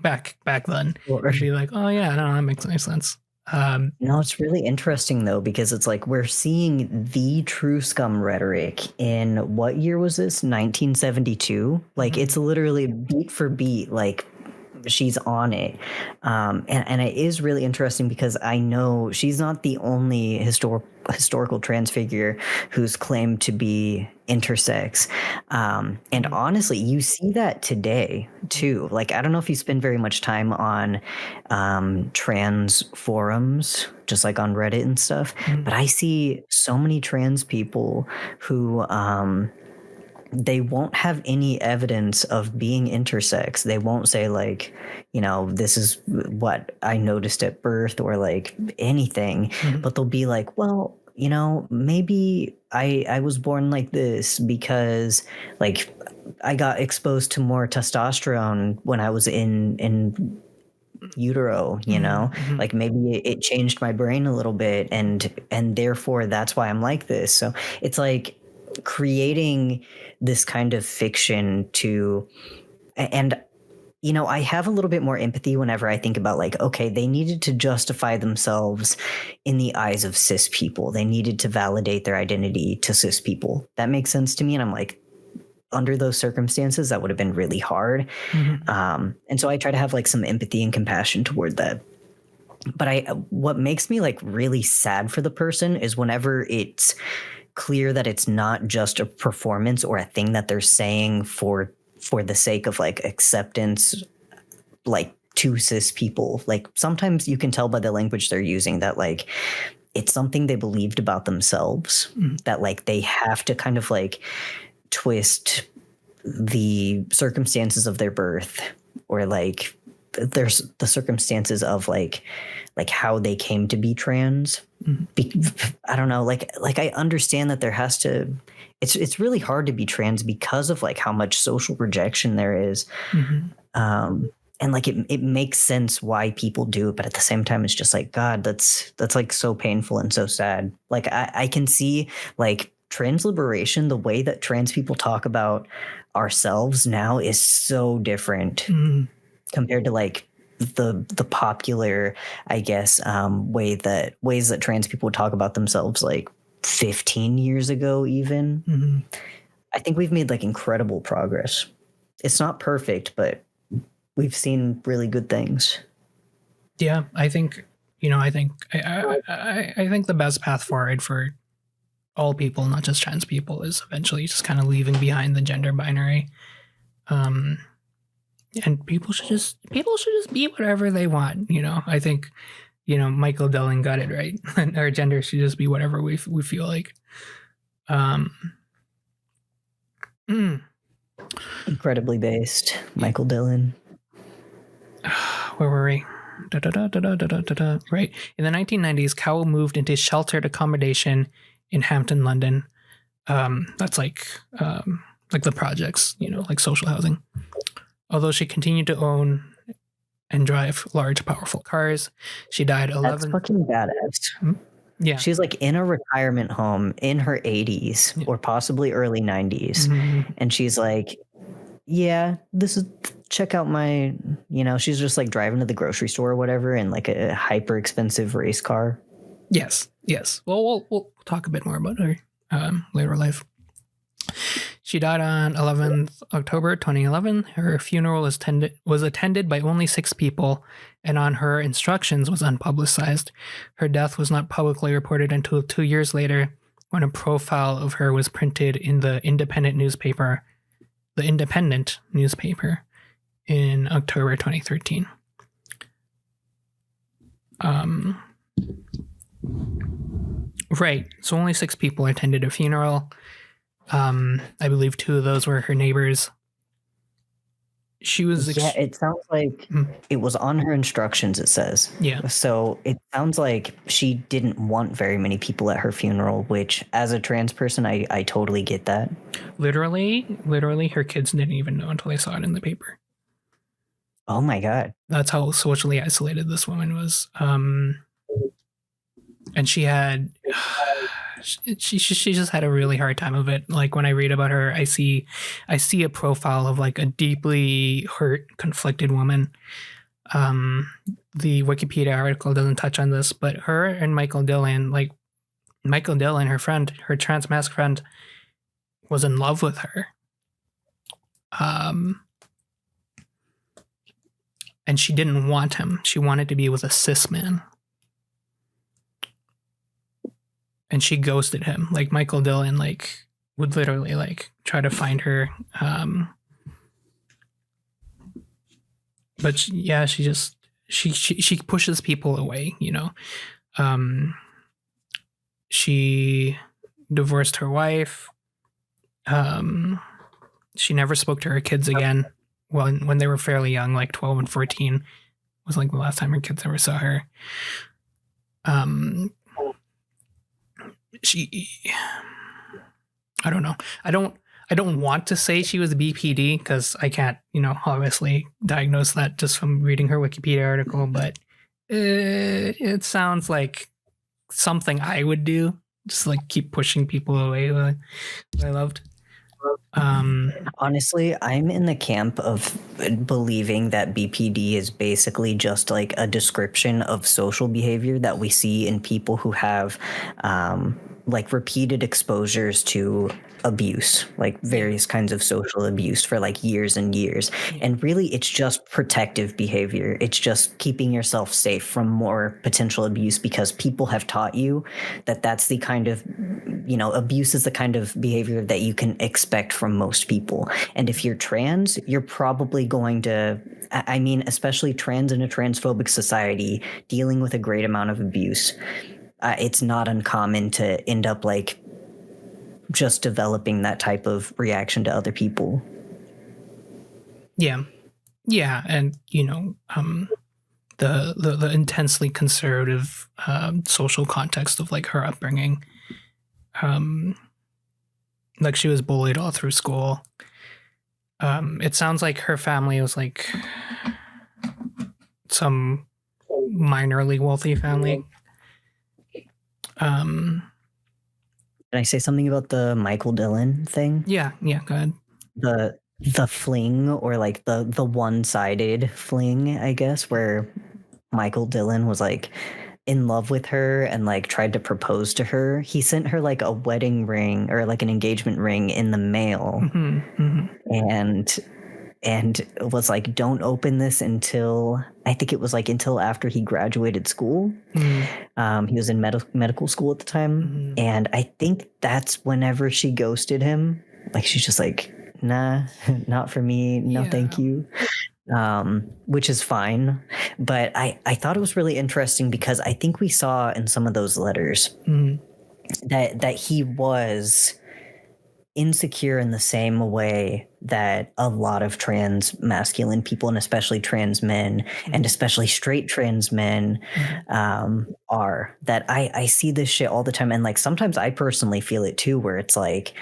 back then and be like, oh yeah, no, that makes no sense. It's really interesting though, because it's like we're seeing the true scum rhetoric in what year was this? 1972. Like it's literally beat for beat, like she's on it. And it is really interesting because I know she's not the only historical trans figure who's claimed to be intersex. And honestly, you see that today too. Like, I don't know if you spend very much time on trans forums, just like on Reddit and stuff, but I see so many trans people who they won't have any evidence of being intersex. They won't say like, you know, this is what I noticed at birth or like anything, but they'll be like, well, you know, maybe I was born like this because like I got exposed to more testosterone when I was in utero, you know, like maybe it changed my brain a little bit and therefore that's why I'm like this. So it's like creating this kind of fiction to, and you know, I have a little bit more empathy whenever I think about like, okay, they needed to justify themselves in the eyes of cis people. They needed to validate their identity to cis people. That makes sense to me. And I'm like, under those circumstances, that would have been really hard. And so I try to have like some empathy and compassion toward that. But what makes me like really sad for the person is whenever it's clear that it's not just a performance or a thing that they're saying for the sake of like acceptance, like to cis people. Like sometimes you can tell by the language they're using that like it's something they believed about themselves, that like they have to kind of like twist the circumstances of their birth or like there's the circumstances of like how they came to be trans. I don't know, like I understand that there has to, it's really hard to be trans because of like how much social rejection there is. And like it makes sense why people do it, but at the same time it's just like, God, that's like so painful and so sad. Like I can see like trans liberation, the way that trans people talk about ourselves now is so different compared to like the popular, I guess, ways that trans people would talk about themselves like 15 years ago even. I think we've made like incredible progress. It's not perfect, but we've seen really good things. Yeah, I think, you know, I think the best path forward for all people, not just trans people, is eventually just kind of leaving behind the gender binary. And people should just be whatever they want, you know. I think, you know, Michael Dillon got it right. Our gender should just be whatever we feel like. Incredibly based, Michael Dillon. Where were we? Right. In the 1990s, Cowell moved into sheltered accommodation in Hampton, London. That's like the projects, you know, like social housing. Although she continued to own and drive large, powerful cars, she died 11. That's fucking badass. Yeah. She's like in a retirement home in her 80s or possibly early 90s. And she's like, yeah, this is, check out my, you know, she's just like driving to the grocery store or whatever in like a hyper expensive race car. Yes. Well, we'll talk a bit more about her later life. She died on 11th October 2011. Her funeral was attended by only 6 people, and on her instructions was unpublicized. Her death was not publicly reported until 2 years later, when a profile of her was printed in the Independent newspaper in October 2013. Right. So only 6 people attended her funeral. I believe 2 of those were her neighbors. She was... it sounds like it was on her instructions, it says. Yeah. So it sounds like she didn't want very many people at her funeral, which as a trans person, I totally get that. Literally, her kids didn't even know until they saw it in the paper. Oh my God. That's how socially isolated this woman was. And she had... She just had a really hard time of it. Like when I read about her, I see a profile of like a deeply hurt, conflicted woman. The Wikipedia article doesn't touch on this, but her and Michael Dillon, her friend, her trans mask friend, was in love with her. and she didn't want him. She wanted to be with a cis man. And she ghosted him. Like Michael Dillon, like would literally like try to find her. But she just she pushes people away. You know, she divorced her wife. She never spoke to her kids again. Well, when they were fairly young, like 12 and 14, was like the last time her kids ever saw her. I don't know. I don't want to say she was BPD because I can't, you know, obviously diagnose that just from reading her Wikipedia article, but it sounds like something I would do. Just like keep pushing people away who I loved. Honestly, I'm in the camp of believing that BPD is basically just like a description of social behavior that we see in people who have like repeated exposures to abuse, like various kinds of social abuse for like years and years. And really, it's just protective behavior. It's just keeping yourself safe from more potential abuse because people have taught you that that's the kind of, you know, abuse is the kind of behavior that you can expect from most people. And if you're trans, you're probably going to, I mean, especially trans in a transphobic society, dealing with a great amount of abuse. It's not uncommon to end up like just developing that type of reaction to other people. Yeah. And, you know, the intensely conservative social context of like her upbringing. Like she was bullied all through school. It sounds like her family was like some minorly wealthy family. Can I say something about the Michael Dillon thing? Yeah, go ahead. The fling, or like the one-sided fling, I guess, where Michael Dillon was like in love with her and like tried to propose to her. He sent her like a wedding ring or like an engagement ring in the mail. And was like, don't open this until, I think it was like until after he graduated school. He was in medical school at the time. And I think that's whenever she ghosted him. Like she's just like, nah, not for me. No, thank you. Which is fine. But I thought it was really interesting because I think we saw in some of those letters that he was insecure in the same way that a lot of trans masculine people, and especially trans men, and especially straight trans men are. That I see this shit all the time. And like sometimes I personally feel it too, where it's like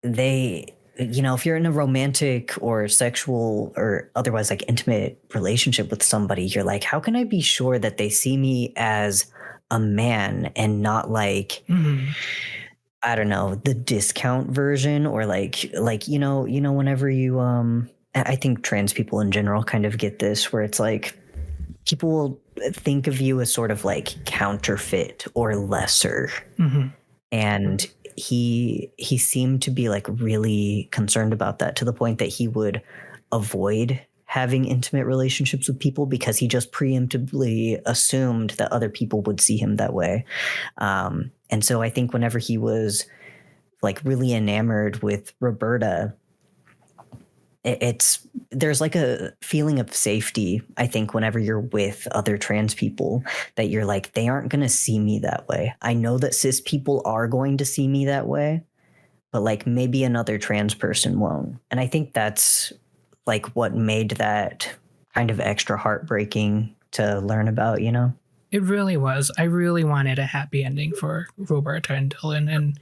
they, you know, if you're in a romantic or sexual or otherwise like intimate relationship with somebody, you're like, how can I be sure that they see me as a man and not like I don't know, the discount version, or like you know whenever you I think trans people in general kind of get this, where it's like people will think of you as sort of like counterfeit or lesser. And he seemed to be like really concerned about that, to the point that he would avoid having intimate relationships with people because he just preemptively assumed that other people would see him that way. And so I think whenever he was like really enamored with Roberta, there's like a feeling of safety, I think, whenever you're with other trans people, that you're like, they aren't going to see me that way. I know that cis people are going to see me that way, but like maybe another trans person won't. And I think that's like what made that kind of extra heartbreaking to learn about, you know? It really was. I really wanted a happy ending for Roberta and Dylan, and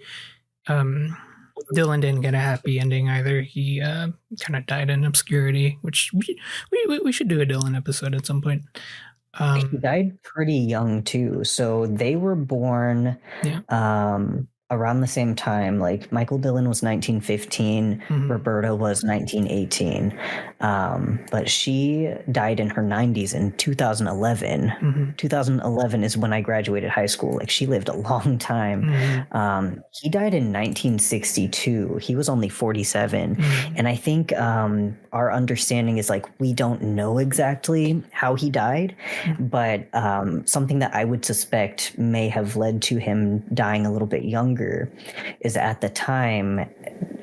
Dylan didn't get a happy ending either. He kind of died in obscurity, which we should do a Dylan episode at some point. He died pretty young too. So they were born around the same time. Like Michael Dillon was 1915, Roberta was 1918, but she died in her 90s in 2011. 2011 is when I graduated high school. Like she lived a long time. He died in 1962. He was only 47, and I think our understanding is like we don't know exactly how he died, but something that I would suspect may have led to him dying a little bit younger is at the time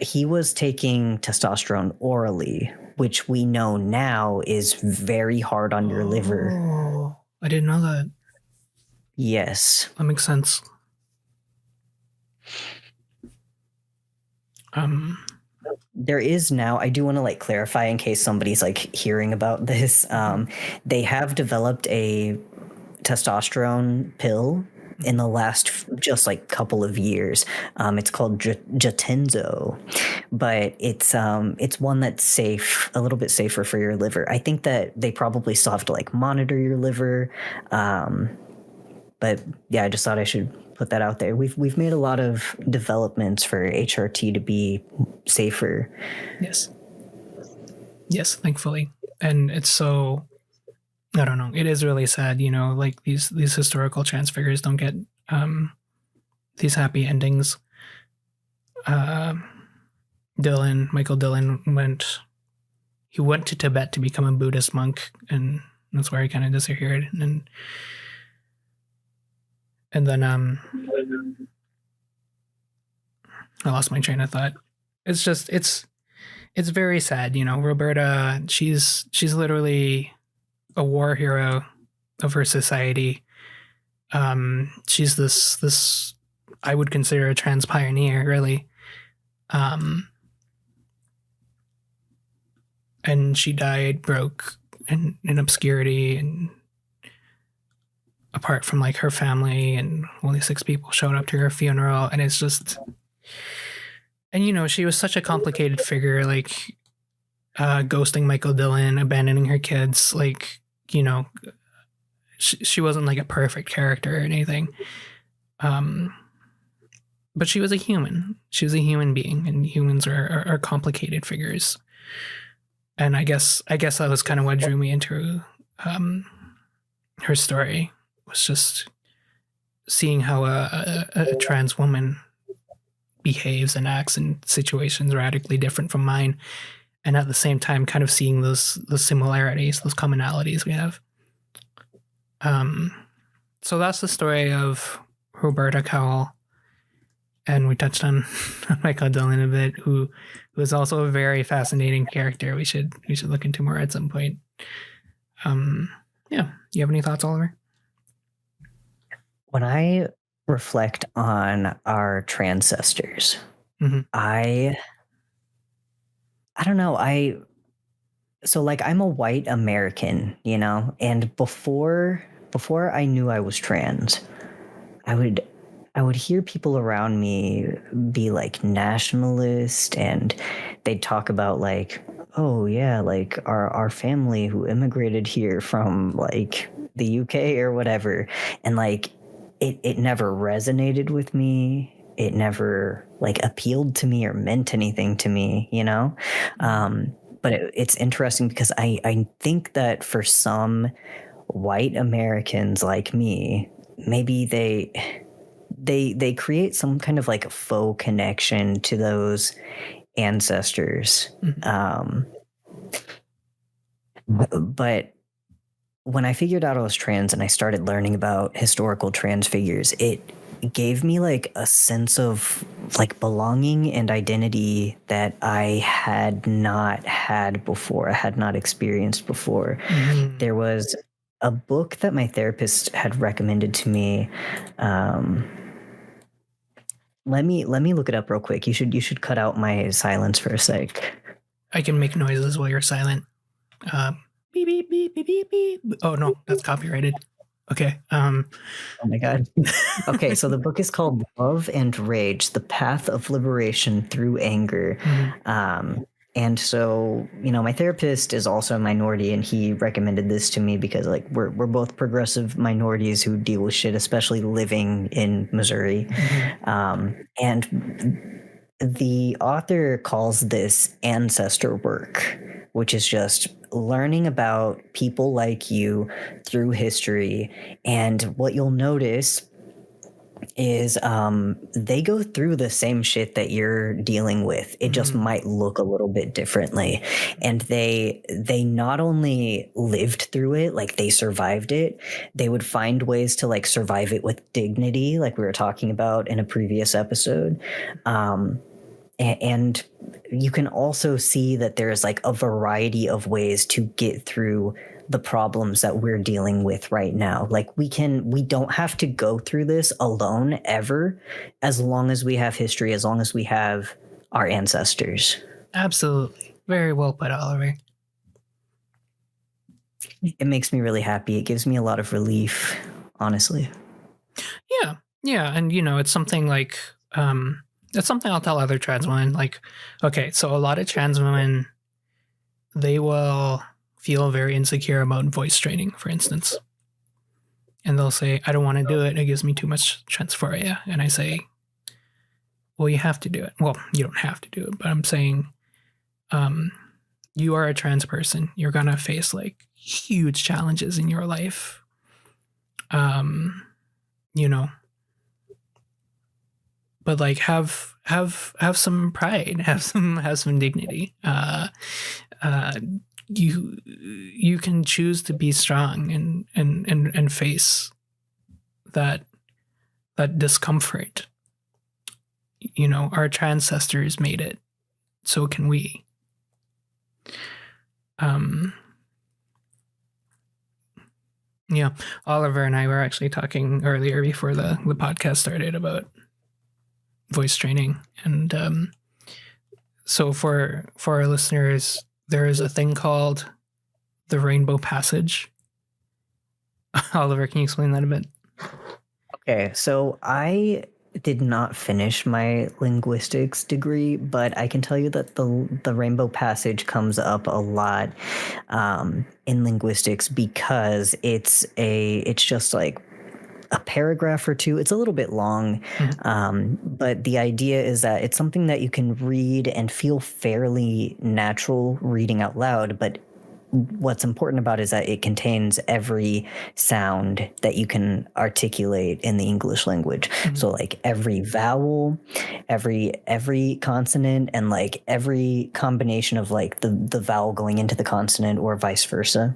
he was taking testosterone orally, which we know now is very hard on your liver. Oh, I didn't know that. Yes. That makes sense. There is now, I do want to like clarify in case somebody's like hearing about this. They have developed a testosterone pill in the last just like couple of years. It's called Jatenzo, but it's one that's safe, a little bit safer for your liver. I think that they probably still have to like monitor your liver. But yeah, I just thought I should put that out there. We've made a lot of developments for HRT to be safer. Yes, thankfully. And it's so, I don't know. It is really sad, you know, like these historical trans figures don't get these happy endings. Michael Dillon went to Tibet to become a Buddhist monk, and that's where he kind of disappeared. And then I lost my train of thought. It's just it's very sad, you know. Roberta, she's literally a war hero of her society. She's this I would consider a trans pioneer, really. And she died broke and in obscurity and apart from like her family, and only 6 people showed up to her funeral. And it's just, and you know, she was such a complicated figure, like ghosting Michael Dillon, abandoning her kids. Like, you know, she wasn't like a perfect character or anything. But she was a human. She was a human being, and humans are complicated figures. And I guess that was kind of what drew me into her story, was just seeing how a trans woman behaves and acts in situations radically different from mine, and at the same time kind of seeing those similarities, those commonalities we have. So that's the story of Roberta Cowell, and we touched on Michael Dillon a bit, who is also a very fascinating character. We should look into more at some point. Yeah, you have any thoughts, Oliver? When I reflect on our transcestors, I don't know. So like I'm a white American, you know, and before I knew I was trans, I would hear people around me be like nationalist, and they'd talk about like, oh yeah, like our family who immigrated here from like the UK or whatever, and like it never resonated with me. It never like appealed to me or meant anything to me, you know. But it's interesting because I think that for some white Americans like me, maybe they create some kind of like a faux connection to those ancestors. But when I figured out I was trans and I started learning about historical trans figures, it gave me like a sense of like belonging and identity that I had not had before. I had not experienced before. There was a book that my therapist had recommended to me. Let me look it up real quick. You should cut out my silence for a sec. I can make noises while you're silent. Beep, beep, beep, beep, beep, beep. Oh no, that's copyrighted. Okay. Oh my God. Okay, so the book is called Love and Rage: The Path of Liberation Through Anger. And so, my therapist is also a minority, and he recommended this to me because, like, we're both progressive minorities who deal with shit, especially living in Missouri. And the author calls this ancestor work, which is just learning about people like you through history. And what you'll notice is they go through the same shit that you're dealing with. It just might look a little bit differently. And they not only lived through it, like they survived it, they would find ways to like survive it with dignity, like we were talking about in a previous episode. And you can also see that there's like a variety of ways to get through the problems that we're dealing with right now. Like we don't have to go through this alone ever, as long as we have history, as long as we have our ancestors. Absolutely. Very well put, Oliver. It makes me really happy. It gives me a lot of relief, honestly. Yeah. And it's something like, it's something I'll tell other trans women. Like, okay, so a lot of trans women, they will feel very insecure about voice training, for instance. And they'll say, I don't want to do it. It gives me too much transphoria. And I say, well, you have to do it. Well, you don't have to do it, but I'm saying you are a trans person. You're going to face like huge challenges in your life. But like have some pride, have some dignity. You can choose to be strong and face that discomfort. Our ancestors made it, so can we. Yeah, Oliver and I were actually talking earlier before the podcast started about voice training, and so for our listeners, there is a thing called the Rainbow Passage. Oliver, can you explain that a bit? Okay, so I did not finish my linguistics degree, but I can tell you that the Rainbow Passage comes up a lot in linguistics because it's just like a paragraph or two. It's a little bit long, but the idea is that it's something that you can read and feel fairly natural reading out loud, but what's important about it is that it contains every sound that you can articulate in the English language. So like every vowel, every consonant, and like every combination of like the vowel going into the consonant or vice versa.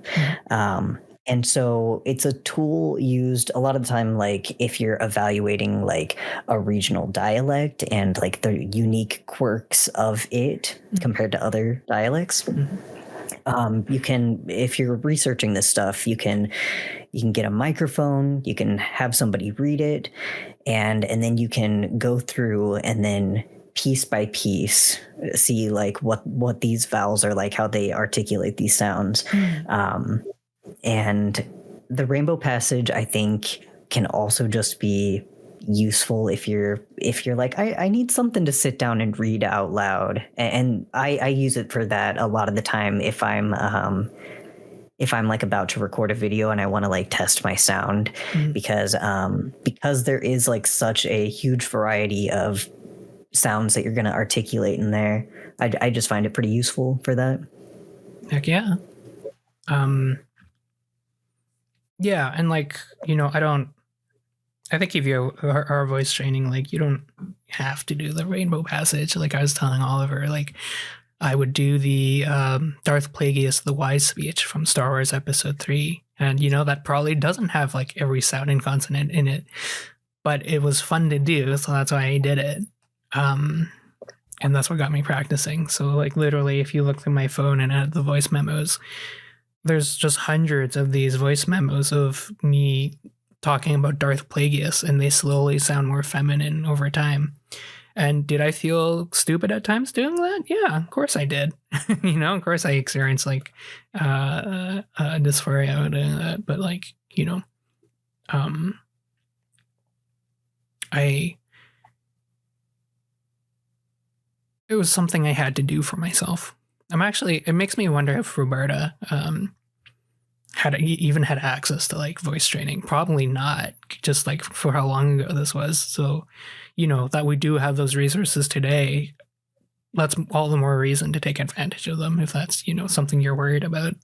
And so it's a tool used a lot of the time, like if you're evaluating like a regional dialect and like the unique quirks of it compared to other dialects. You can, if you're researching this stuff, you can get a microphone, you can have somebody read it, and then you can go through and then piece by piece see like what these vowels are like, how they articulate these sounds. And the Rainbow Passage, I think, can also just be useful if you're like, I need something to sit down and read out loud, and I use it for that a lot of the time if I'm like about to record a video and I want to like test my sound, because there is like such a huge variety of sounds that you're going to articulate in there. I just find it pretty useful for that. Heck yeah. Yeah, and like, I think if you are voice training, like you don't have to do the Rainbow Passage. Like I was telling Oliver, like I would do the Darth Plagueis the Wise speech from Star Wars Episode 3. And that probably doesn't have like every sound and consonant in it, but it was fun to do, so that's why I did it. And that's what got me practicing. So like literally if you look through my phone and add the voice memos, there's just hundreds of these voice memos of me talking about Darth Plagueis, and they slowly sound more feminine over time. And did I feel stupid at times doing that? Yeah, of course I did. Of course I experienced like dysphoria doing that. But like, it was something I had to do for myself. It makes me wonder if Roberta even had access to like voice training. Probably not, just like for how long ago this was. So, that we do have those resources today, that's all the more reason to take advantage of them if that's, something you're worried about.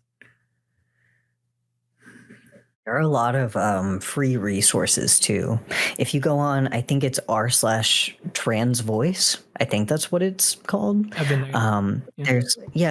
There are a lot of free resources too. If you go on, I think it's r/trans voice. I think that's what it's called. I've been there.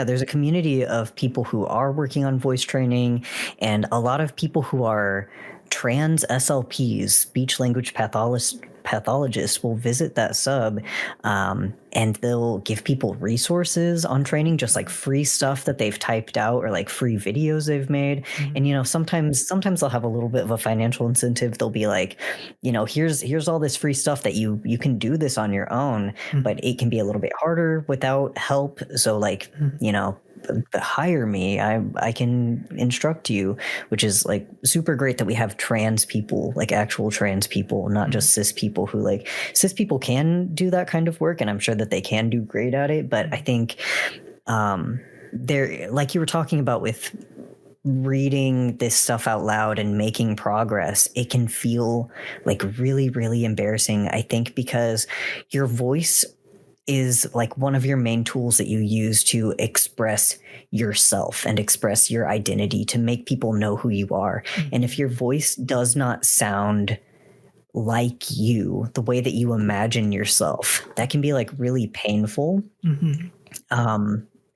There's a community of people who are working on voice training, and a lot of people who are trans SLPs, speech language pathologists, will visit that sub, and they'll give people resources on training, just like free stuff that they've typed out or like free videos they've made. Mhm. And sometimes they'll have a little bit of a financial incentive. They'll be like, here's all this free stuff that you can do this on your own, Mhm. but it can be a little bit harder without help. So like, Mhm. hire me. I can instruct you, which is like super great that we have trans people, like actual trans people, not just cis people who like cis people can do that kind of work, and I'm sure that they can do great at it. But I think there, like you were talking about with reading this stuff out loud and making progress, it can feel like really, really embarrassing, I think, because your voice is like one of your main tools that you use to express yourself and express your identity, to make people know who you are. And if your voice does not sound like you, the way that you imagine yourself, that can be like really painful. Mhm.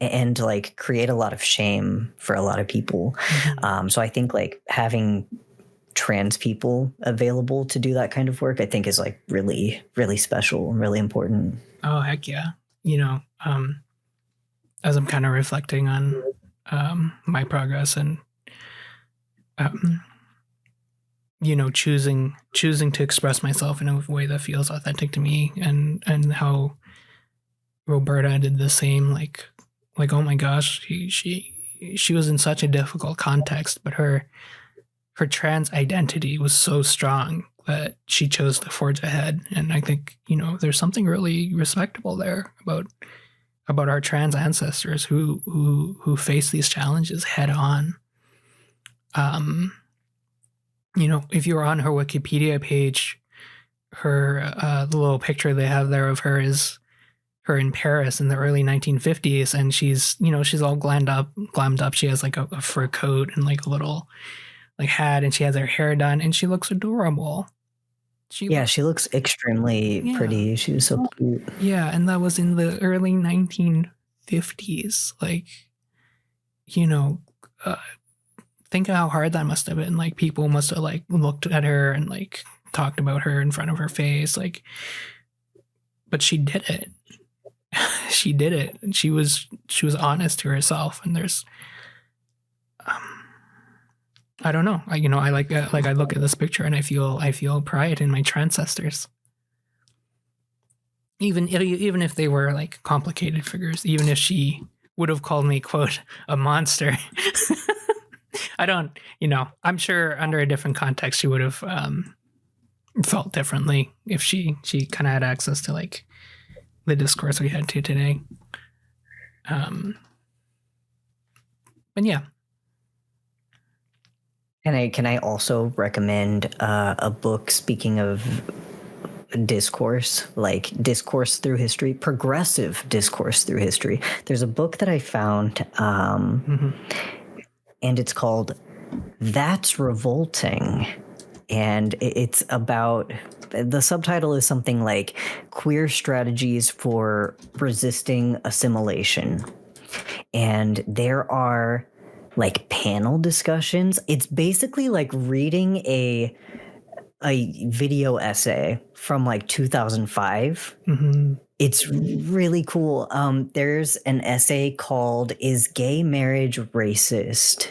And like create a lot of shame for a lot of people. So I think like having trans people available to do that kind of work, I think is like really, really special and really important. Oh, heck yeah. As I'm kind of reflecting on my progress and um, choosing to express myself in a way that feels authentic to me, and how Roberta did the same. Like oh my gosh, she was in such a difficult context, but her trans identity was so strong that she chose to forge ahead. And I think there's something really respectable there about our trans ancestors who face these challenges head on. If you're on her Wikipedia page, her the little picture they have there of her is her in Paris in the early 1950s, and she's all glammed up. She has like a fur coat and like a little like hat, and she has her hair done, and she looks adorable. She looks extremely pretty. She was so cute. Yeah, and that was in the early 1950s. Like, think of how hard that must have been. Like, people must have like looked at her and like talked about her in front of her face. Like, but she did it. She did it, and she was honest to herself. And there's, I don't know. I like I look at this picture and I feel pride in my ancestors. Even if they were like complicated figures, even if she would have called me, quote, a monster. I don't, I'm sure under a different context she would have felt differently if she kind of had access to like the discourse we had to today. But yeah. Can I also recommend a book, speaking of discourse, like discourse through history, progressive discourse through history? There's a book that I found, and it's called That's Revolting. And it's about, the subtitle is something like Queer Strategies for Resisting Assimilation. And there are like panel discussions. It's basically like reading a video essay from like 2005. It's really cool. There's an essay called "Is Gay Marriage Racist?"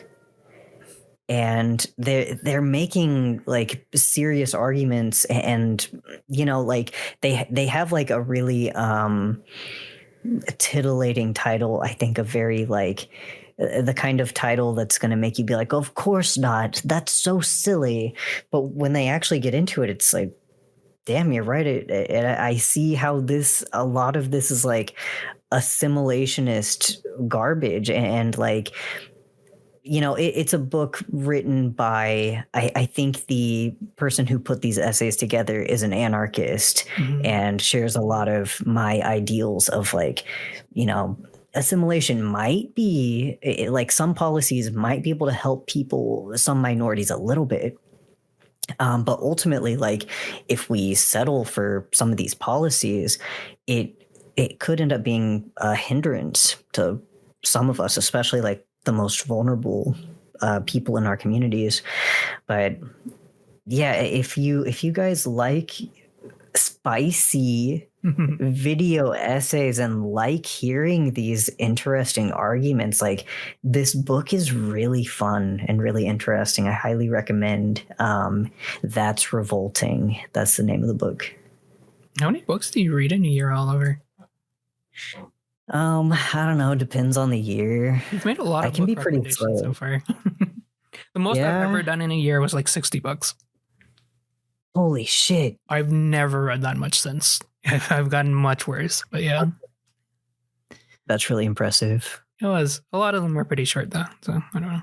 And they're making like serious arguments, and like they have like a really titillating title, I think, a very like the kind of title that's going to make you be like, of course not, that's so silly. But when they actually get into it, it's like, damn, you're right. I see how a lot of this is like assimilationist garbage, and like, it's a book written by, I think the person who put these essays together is an anarchist and shares a lot of my ideals of like, assimilation might be like some policies might be able to help people, some minorities a little bit. But ultimately, like if we settle for some of these policies, it could end up being a hindrance to some of us, especially like the most vulnerable people in our communities. But yeah, if you guys like spicy video essays and like hearing these interesting arguments, like this book is really fun and really interesting. I highly recommend. That's Revolting. That's the name of the book. How many books do you read in a year, Oliver? I don't know. Depends on the year. You've made a lot of I can book be pretty recommendations slow so far. The most I've Yeah. ever done in a year was like 60 bucks. Holy shit. I've never read that much since. I've gotten much worse, but yeah, That's really impressive. it was. A lot of them were pretty short though, so I don't know.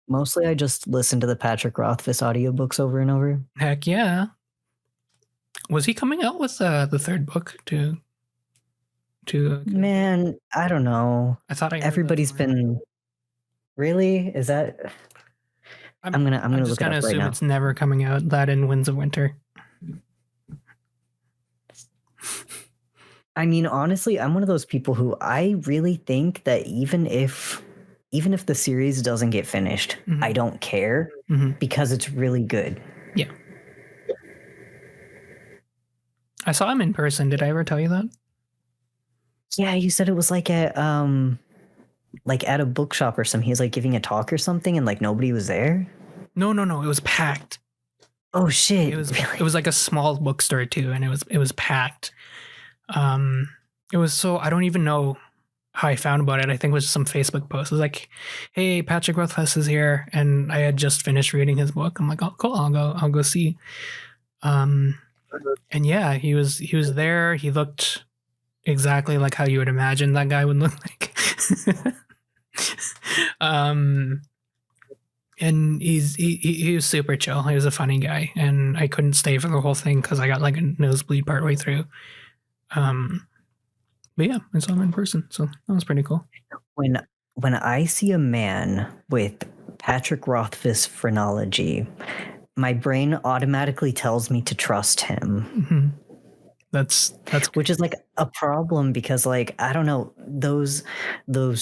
Mostly I just listen to the Patrick Rothfuss audiobooks over and over. Heck yeah. Was he coming out with the third book to Man, I don't know. I thought I heard Everybody's that somewhere. been really? Is that I'm gonna just look it gonna up right assume now. it's never coming out. That in Winds of Winter. I mean, honestly, I'm one of those people who I really think that even if the series doesn't get finished, I don't care because it's really good. Yeah. I saw him in person. Did I ever tell you that? Yeah, you said it was like at a bookshop or something. He was like giving a talk or something and like nobody was there. No. It was packed. Oh shit. It was like a small bookstore too, and it was packed. It was so, I don't even know how I found about it. I think it was just some Facebook post. It was like, hey, Patrick Rothfuss is here, and I had just finished reading his book. I'm like, oh cool, I'll go see. And yeah, he was there. He looked exactly like how you would imagine that guy would look like. And he was super chill. He was a funny guy, and I couldn't stay for the whole thing because I got like a nosebleed partway through. But yeah, I saw him in person, so that was pretty cool. When I see a man with Patrick Rothfuss phrenology, my brain automatically tells me to trust him. That's which is like a problem because like I don't know, those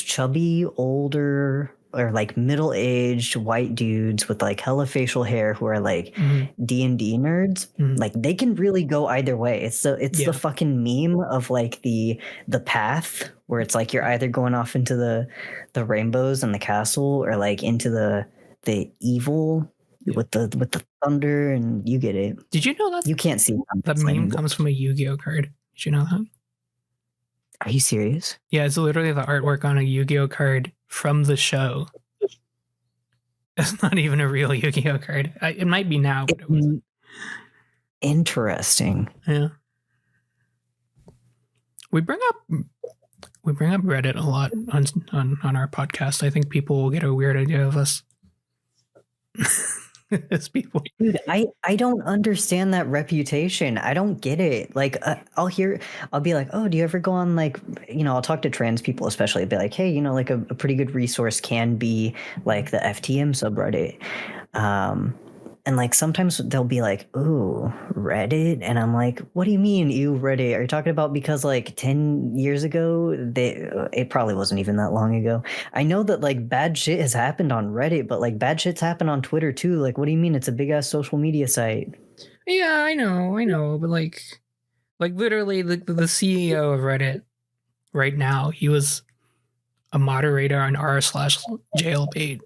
chubby older or like middle-aged white dudes with like hella facial hair who are like D&D nerds, like they can really go either way. It's the fucking meme of like the path where it's like you're either going off into the rainbows and the castle or like into the evil with the thunder, and you get it. Did you know that you can't see that meme comes from a Yu-Gi-Oh card? Did you know that? Are you serious? Yeah, it's literally the artwork on a Yu-Gi-Oh card from the show. It's not even a real Yu-Gi-Oh card. It might be now, but it wasn't. Interesting. Yeah. We bring up Reddit a lot on our podcast. I think people will get a weird idea of us as people. Dude, I don't understand that reputation. I don't get it. Like I'll be like, oh, do you ever go on like, I'll talk to trans people especially, be like, hey, like a pretty good resource can be like the FTM subreddit. And like sometimes they'll be like, ooh, Reddit. And I'm like, what do you mean, ew, Reddit? Are you talking about because like 10 years ago, it probably wasn't even that long ago. I know that like bad shit has happened on Reddit, but like bad shit's happened on Twitter too. Like, what do you mean? It's a big ass social media site. Yeah, I know. But like literally the CEO of Reddit right now, he was a moderator on r/jailbait.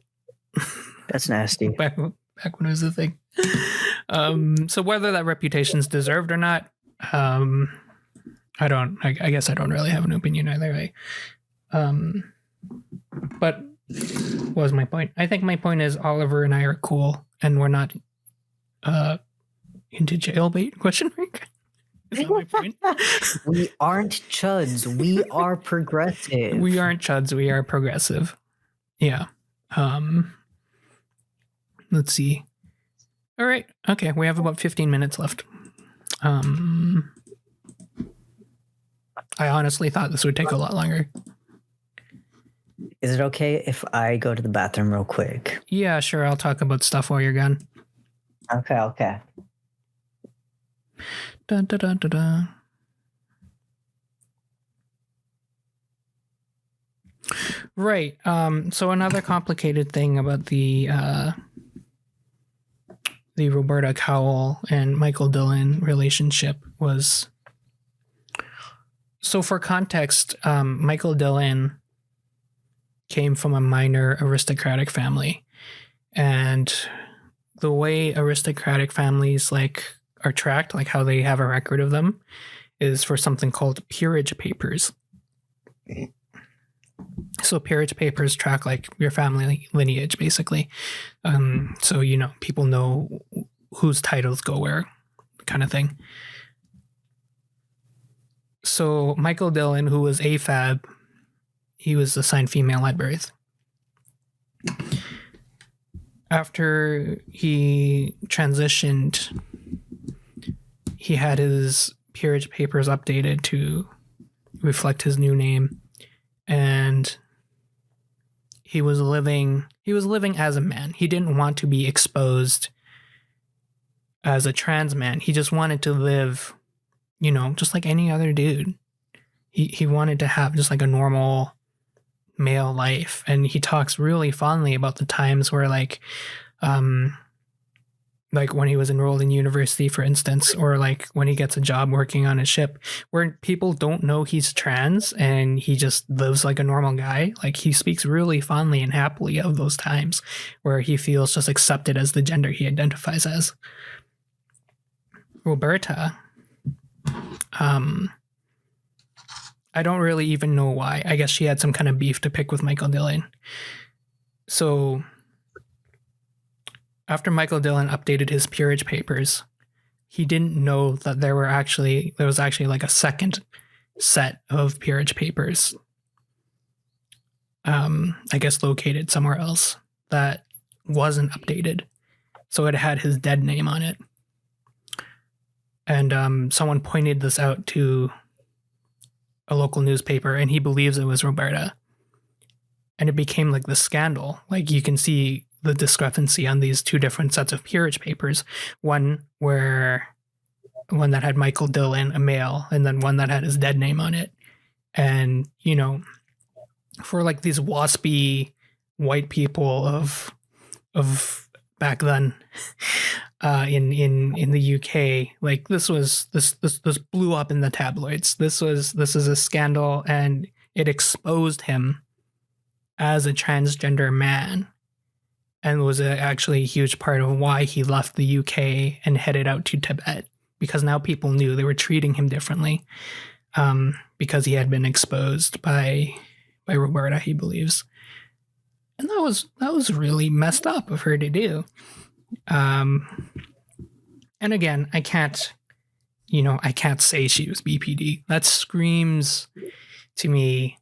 That's nasty. Back when it was a thing. So whether that reputation's deserved or not, I guess I don't really have an opinion either way. But what was my point? I think my point is Oliver and I are cool, and we're not into jailbait? Question mark. Is that my point? We aren't chuds. We are progressive. We aren't chuds. We are progressive. Yeah. Let's see. All right. Okay. We have about 15 minutes left. I honestly thought this would take a lot longer. Is it okay if I go to the bathroom real quick? Yeah, sure. I'll talk about stuff while you're gone. Okay. Dun, dun, dun, dun, dun. Right. So another complicated thing about the Roberta Cowell and Michael Dillon relationship was, so for context, Michael Dillon came from a minor aristocratic family, and the way aristocratic families are tracked, like how they have a record of them, is for something called peerage papers. So peerage papers track like your family lineage, basically. So people know whose titles go where, kind of thing. So Michael Dillon, who was AFAB, he was assigned female at birth. After he transitioned, he had his peerage papers updated to reflect his new name, and he was living as a man. He didn't want to be exposed as a trans man. He just wanted to live, just like any other dude. He wanted to have just like a normal male life. And he talks really fondly about the times where like when he was enrolled in university, for instance, or like when he gets a job working on a ship where people don't know he's trans and he just lives like a normal guy. Like he speaks really fondly and happily of those times where he feels just accepted as the gender he identifies as. Roberta, I don't really even know why. I guess she had some kind of beef to pick with Michael Dillon. So after Michael Dillon updated his peerage papers, he didn't know that there was actually like a second set of peerage papers, I guess located somewhere else, that wasn't updated. So it had his dead name on it. And someone pointed this out to a local newspaper, and he believes it was Roberta. And it became like the scandal. Like you can see the discrepancy on these two different sets of peerage papers. One that had Michael Dillon, a male, and then one that had his dead name on it. And, for like these waspy white people of back then, in the UK, like this blew up in the tabloids. This is a scandal, and it exposed him as a transgender man, and was actually a huge part of why he left the UK and headed out to Tibet, because now people knew they were treating him differently, because he had been exposed by Roberta, he believes. And that was really messed up of her to do. And again, I can't say she was BPD. That screams to me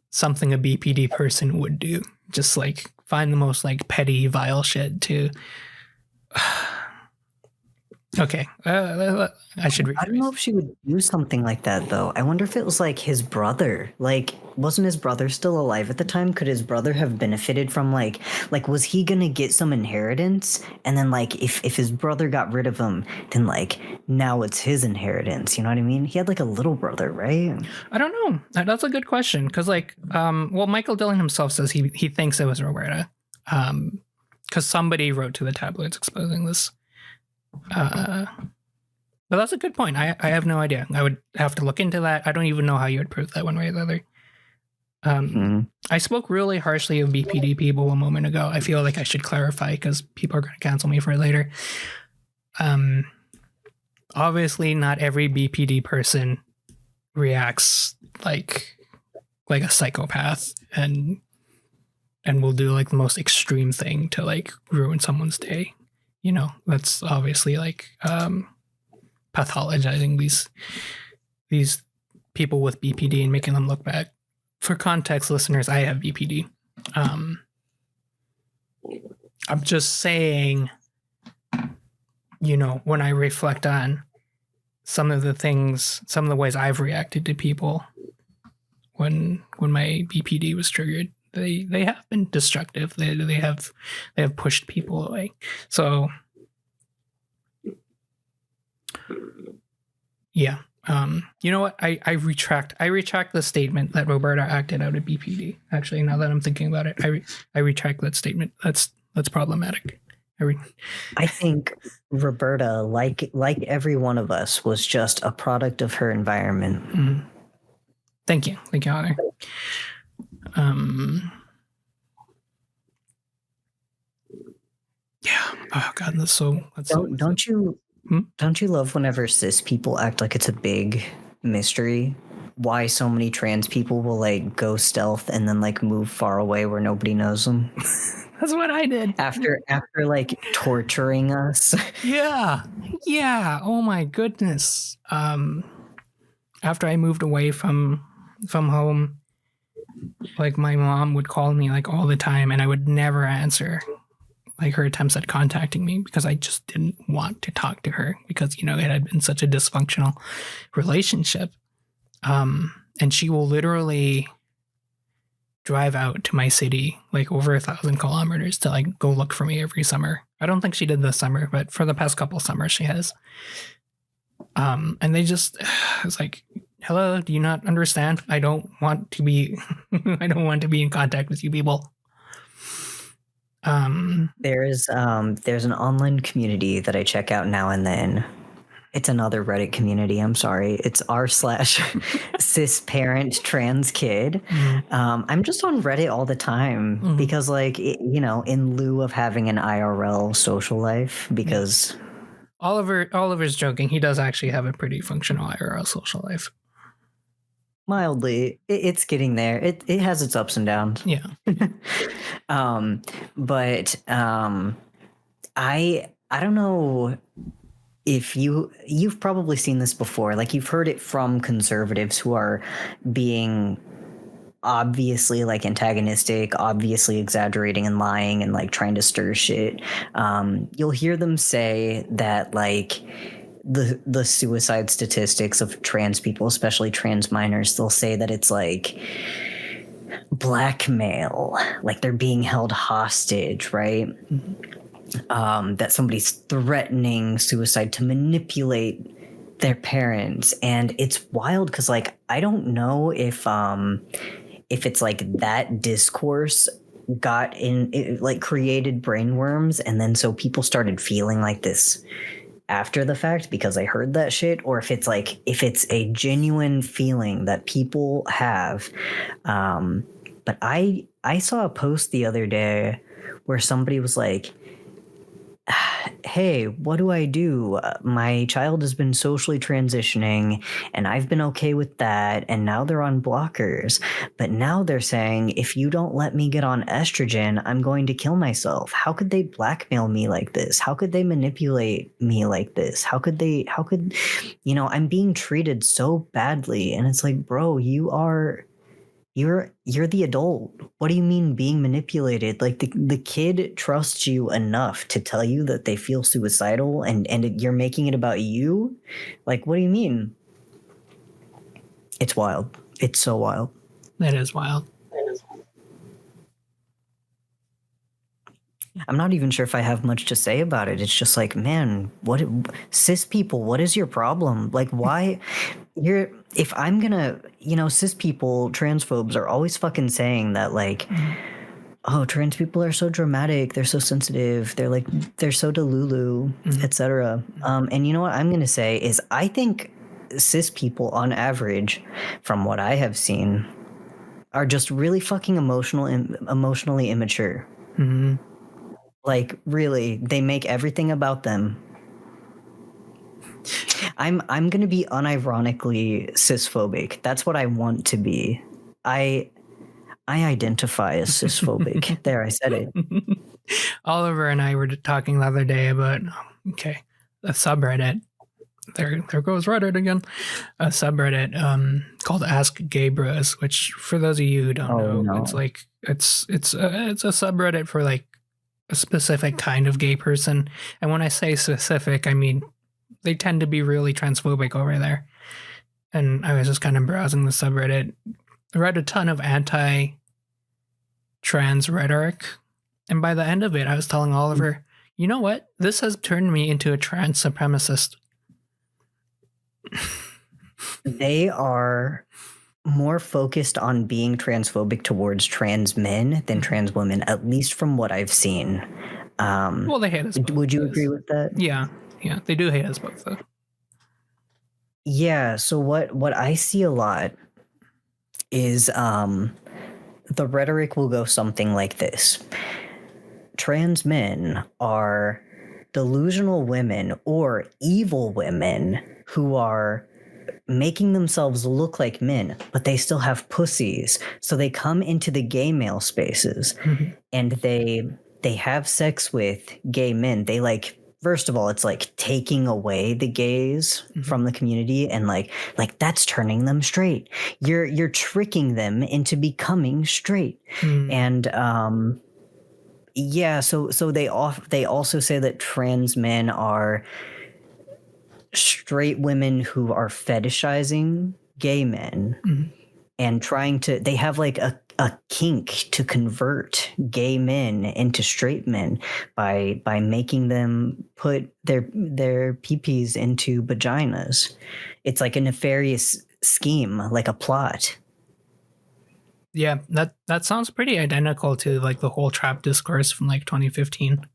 something a BPD person would do. Just like find the most like petty, vile shit to. Okay, I should rephrase. I don't know if she would do something like that, though. I wonder if it was like his brother. Like, wasn't his brother still alive at the time? Could his brother have benefited from like was he gonna get some inheritance? And then like if his brother got rid of him, then like now it's his inheritance. You know what I mean? He had like a little brother, right? I don't know. That's a good question, because like Michael Dillon himself says he thinks it was Roberta, because somebody wrote to the tabloids exposing this. But that's a good point. I have no idea. I would have to look into that. I don't even know how you would prove that one way or the other. I spoke really harshly of BPD people a moment ago. I feel like I should clarify, because people are going to cancel me for it later. Obviously, not every BPD person reacts like a psychopath and will do like the most extreme thing to like ruin someone's day. That's obviously like pathologizing these people with BPD and making them look bad. For context, listeners, I have BPD. I'm just saying, when I reflect on some of the ways I've reacted to people when my BPD was triggered, they have been destructive. They have pushed people away. So yeah. You know what? I retract the statement that Roberta acted out of BPD. Actually, now that I'm thinking about it, I retract that statement. That's problematic. I think Roberta, like every one of us, was just a product of her environment. Mm-hmm. Thank you, Honor. Yeah. Oh God, Don't you love whenever cis people act like it's a big mystery why so many trans people will like go stealth and then like move far away where nobody knows them? That's what I did after like torturing us. Yeah. Oh my goodness. After I moved away from home, like my mom would call me like all the time, and I would never answer like her attempts at contacting me because I just didn't want to talk to her because it had been such a dysfunctional relationship. And she will literally drive out to my city like over 1,000 kilometers to like go look for me every summer. I don't think she did this summer, but for the past couple summers she has. And they just, it's like, hello, do you not understand? I don't want to be in contact with you people. There's an online community that I check out now and then. It's another Reddit community. I'm sorry. It's r/cis parent trans kid. I'm just on Reddit all the time because like, in lieu of having an IRL social life, because Oliver's joking. He does actually have a pretty functional IRL social life. Mildly, it's getting there. It has its ups and downs. Yeah. But I don't know if you've probably seen this before. Like you've heard it from conservatives who are being obviously like antagonistic, obviously exaggerating and lying and like trying to stir shit. You'll hear them say that like the suicide statistics of trans people, especially trans minors, they'll say that it's like blackmail, like they're being held hostage, right? That somebody's threatening suicide to manipulate their parents. And it's wild because like I don't know if it's like that discourse got in, it like created brainworms, and then so people started feeling like this after the fact because I heard that shit, or if it's a genuine feeling that people have. But I saw a post the other day where somebody was like, hey, what do I do? My child has been socially transitioning and I've been okay with that. And now they're on blockers. But now they're saying, if you don't let me get on estrogen, I'm going to kill myself. How could they blackmail me like this? How could they manipulate me like this? How could I'm being treated so badly. And it's like, bro, you're the adult. What do you mean being manipulated? Like the kid trusts you enough to tell you that they feel suicidal and you're making it about you? Like, what do you mean? It's wild. It's so wild. That is wild. I'm not even sure if I have much to say about it. It's just like, man, cis people, what is your problem? Like, why if I'm gonna, cis people, transphobes are always fucking saying that like, oh, trans people are so dramatic, they're so sensitive, they're so delulu, etc. And you know what I'm gonna say is I think cis people on average, from what I have seen, are just really fucking emotionally immature. Like, really, they make everything about them. I'm going to be unironically cisphobic. That's what I want to be. I identify as cisphobic. There, I said it. Oliver and I were talking the other day about, a subreddit there goes Reddit again. A subreddit called Ask Gay Bros, which for those of you who don't know, no. it's like it's a subreddit for like a specific kind of gay person. And when I say specific, I mean they tend to be really transphobic over there. And I was just kind of browsing the subreddit, read a ton of anti-trans rhetoric, and by the end of it, I was telling Oliver, you know what? This has turned me into a trans supremacist. They are more focused on being transphobic towards trans men than trans women, at least from what I've seen. Well, they hate us both. Would you agree with that? Yeah, they do hate us both, though. Yeah, so what I see a lot is the rhetoric will go something like this. Trans men are delusional women or evil women who are making themselves look like men, but they still have pussies. So they come into the gay male spaces and they have sex with gay men. They like, first of all, it's like taking away the gays from the community, and like that's turning them straight. You're tricking them into becoming straight. And yeah, so they also say that trans men are straight women who are fetishizing gay men and they have like a kink to convert gay men into straight men by making them put their peepees into vaginas. It's like a nefarious scheme, like a plot. Yeah, that sounds pretty identical to like the whole trap discourse from like 2015.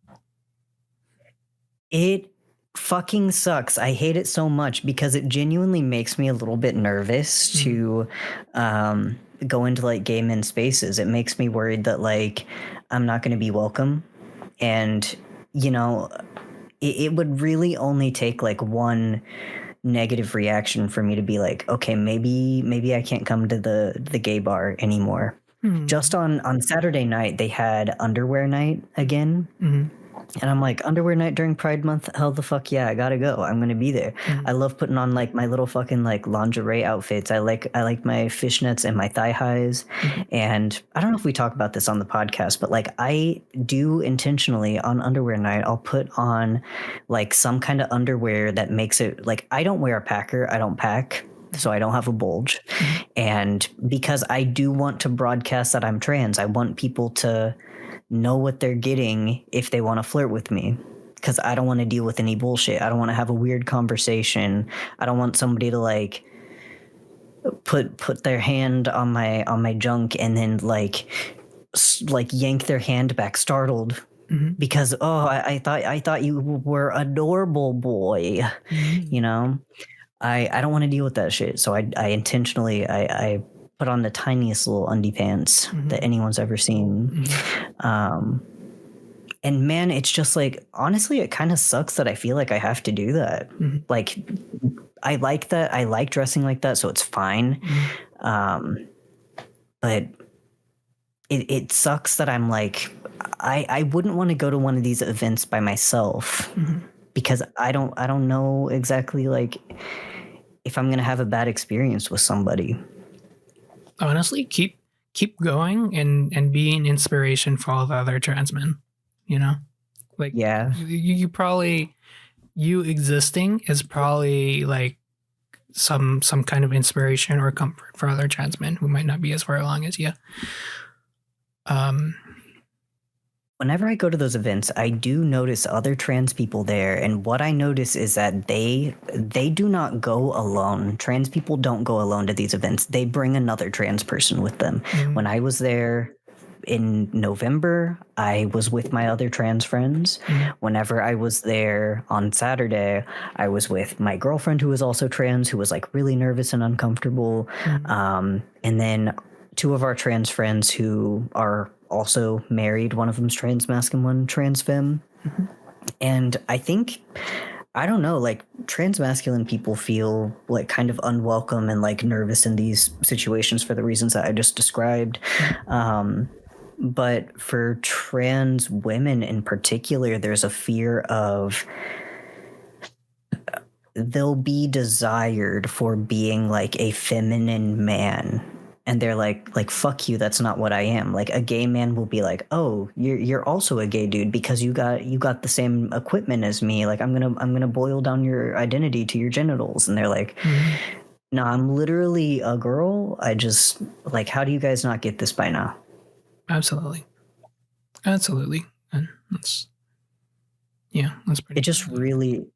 It fucking sucks. I hate it so much because it genuinely makes me a little bit nervous to go into like gay men's spaces. It makes me worried that like I'm not going to be welcome. And, you know, it would really only take like one negative reaction for me to be like, okay, maybe I can't come to the gay bar anymore. Just on Saturday night, they had underwear night again. And I'm like, underwear night during Pride Month? Hell the fuck yeah, I gotta go. I'm gonna be there. I love putting on like my little fucking like lingerie outfits. I like my fishnets and my thigh highs. And I don't know if we talk about this on the podcast, but like I do intentionally on underwear night, I'll put on like some kind of underwear that makes it like, I don't wear a packer. I don't pack. So I don't have a bulge. And because I do want to broadcast that I'm trans, I want people to know what they're getting if they want to flirt with me, because I don't want to deal with any bullshit. I don't want to have a weird conversation. I don't want somebody to like put their hand on my junk and then like yank their hand back startled because I thought you were adorable, boy. You know, I don't want to deal with that shit. So I intentionally I put on the tiniest little undie pants that anyone's ever seen. And man, it's just like, honestly, it kind of sucks that I feel like I have to do that. Like, I like that. I like dressing like that, so it's fine. But it sucks that I'm like, I wouldn't want to go to one of these events by myself because I don't know exactly like if I'm gonna have a bad experience with somebody. Honestly, keep going and be an inspiration for all the other trans men. You know, like yeah, you probably, you existing is probably like some kind of inspiration or comfort for other trans men who might not be as far along as you. Whenever I go to those events, I do notice other trans people there, and what I notice is that they do not go alone. Trans people don't go alone to these events. They bring another trans person with them. When I was there in November, I was with my other trans friends. Whenever I was there on Saturday, I was with my girlfriend who was also trans, who was like really nervous and uncomfortable. And then two of our trans friends who are also married. One of them's trans masculine, one trans femme. And I think, I don't know, like trans masculine people feel like kind of unwelcome and like nervous in these situations for the reasons that I just described. But for trans women in particular, there's a fear of they'll be desired for being like a feminine man, and they're like fuck you, that's not what I am. Like a gay man will be like, oh, you're also a gay dude because you got the same equipment as me. Like I'm gonna boil down your identity to your genitals. And they're like, no, I'm literally a girl. I just like, how do you guys not get this by now? Absolutely. And that's pretty. It just really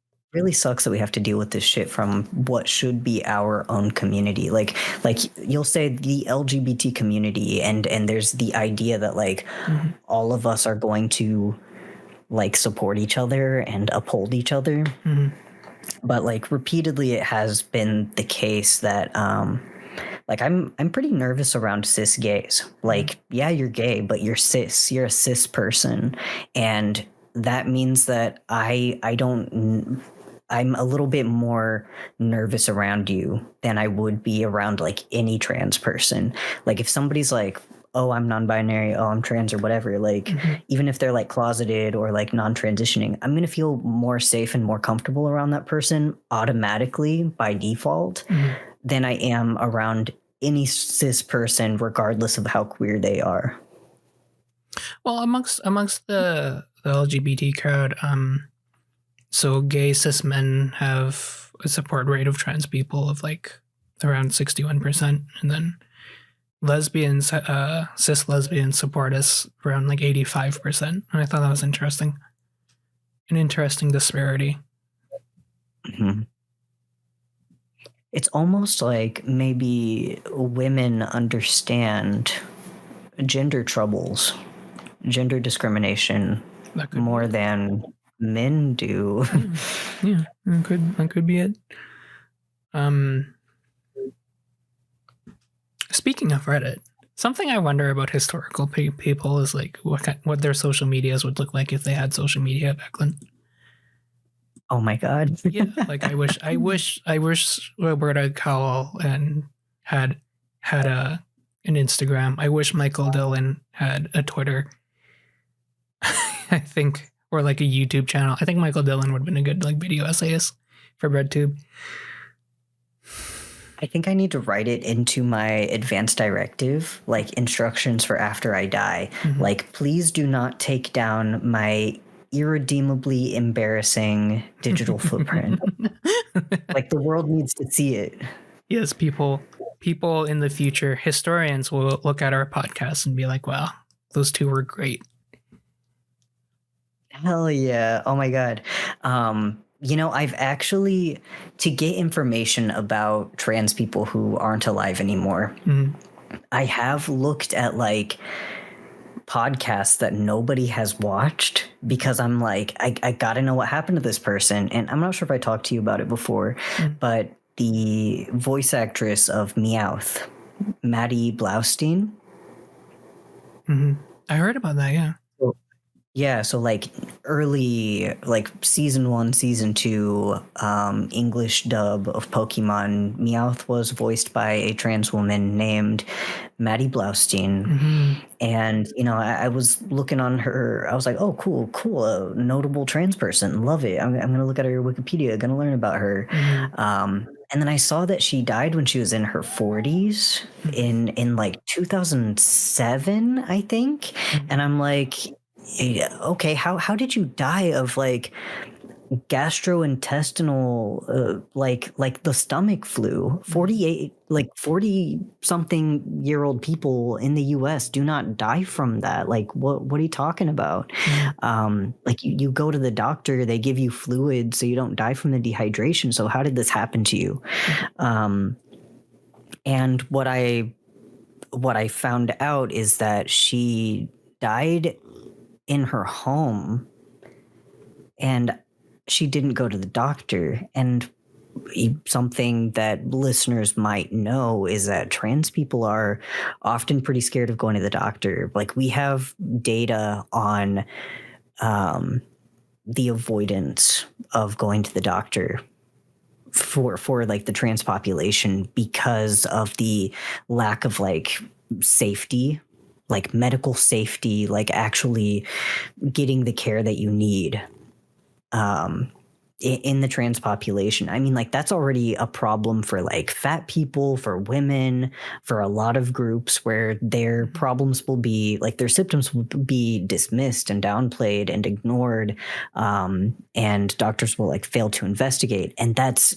sucks that we have to deal with this shit from what should be our own community. Like you'll say the LGBT community, and there's the idea that like all of us are going to like support each other and uphold each other. But like repeatedly it has been the case that like I'm pretty nervous around cis gays. Like, yeah, you're gay, but you're cis. You're a cis person, and that means that I'm a little bit more nervous around you than I would be around like any trans person. Like if somebody's like, oh, I'm non-binary, oh, I'm trans or whatever, like even if they're like closeted or like non-transitioning, I'm going to feel more safe and more comfortable around that person automatically by default than I am around any cis person, regardless of how queer they are. Well, amongst the LGBT crowd, so gay cis men have a support rate of trans people of like around 61%, and then lesbians, cis lesbians support us around like 85%. And I thought that was interesting. An interesting disparity. It's almost like maybe women understand gender troubles, gender discrimination more than men do. Yeah, that could be it. Speaking of Reddit, something I wonder about historical people is like what their social medias would look like if they had social media back then. Oh my god. Yeah, like I wish Roberta Cowell had an Instagram. I wish Michael Dillon had a Twitter. I think, or like a YouTube channel. I think Michael Dillon would have been a good like video essayist for RedTube. I think I need to write it into my advanced directive, like instructions for after I die. Like, please do not take down my irredeemably embarrassing digital footprint. Like the world needs to see it. Yes, people in the future, historians will look at our podcast and be like, wow, those two were great. Hell yeah. Oh my god. You know, I've actually, to get information about trans people who aren't alive anymore, I have looked at like podcasts that nobody has watched because I'm like, I gotta know what happened to this person. And I'm not sure if I talked to you about it before, but the voice actress of Meowth, Maddie Blaustein. I heard about that, yeah. Yeah, so like early, like season 1, season 2, English dub of Pokemon, Meowth was voiced by a trans woman named Maddie Blaustein. And, you know, I was looking on her, I was like, oh, cool, a notable trans person, love it. I'm going to look at her Wikipedia, going to learn about her. And then I saw that she died when she was in her 40s in like 2007, I think. And I'm like, okay, how did you die of like gastrointestinal like the stomach flu? 40 something year old people in the US do not die from that. Like what are you talking about? Like you go to the doctor, they give you fluid so you don't die from the dehydration. So how did this happen to you? And what I found out is that she died in her home and she didn't go to the doctor. And something that listeners might know is that trans people are often pretty scared of going to the doctor. Like we have data on the avoidance of going to the doctor for like the trans population because of the lack of like safety, like medical safety, like actually getting the care that you need. in the trans population. I mean, like, that's already a problem for like fat people, for women, for a lot of groups where their problems will be like their symptoms will be dismissed and downplayed and ignored, and doctors will like fail to investigate. And that's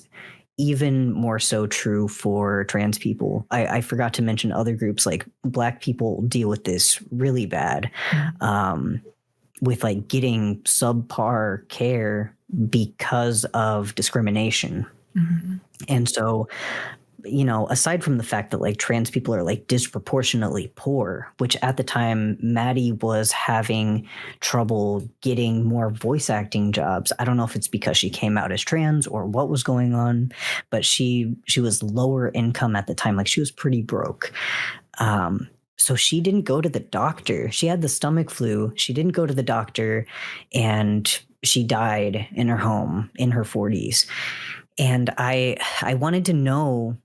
even more so true for trans people. I forgot to mention other groups, like Black people deal with this really bad, with like getting subpar care because of discrimination. And so, you know, aside from the fact that like trans people are like disproportionately poor, which at the time Maddie was having trouble getting more voice acting jobs. I don't know if it's because she came out as trans or what was going on, but she was lower income at the time. Like, she was pretty broke. So she didn't go to the doctor. She had the stomach flu. She didn't go to the doctor, and she died in her home in her 40s. And I wanted to know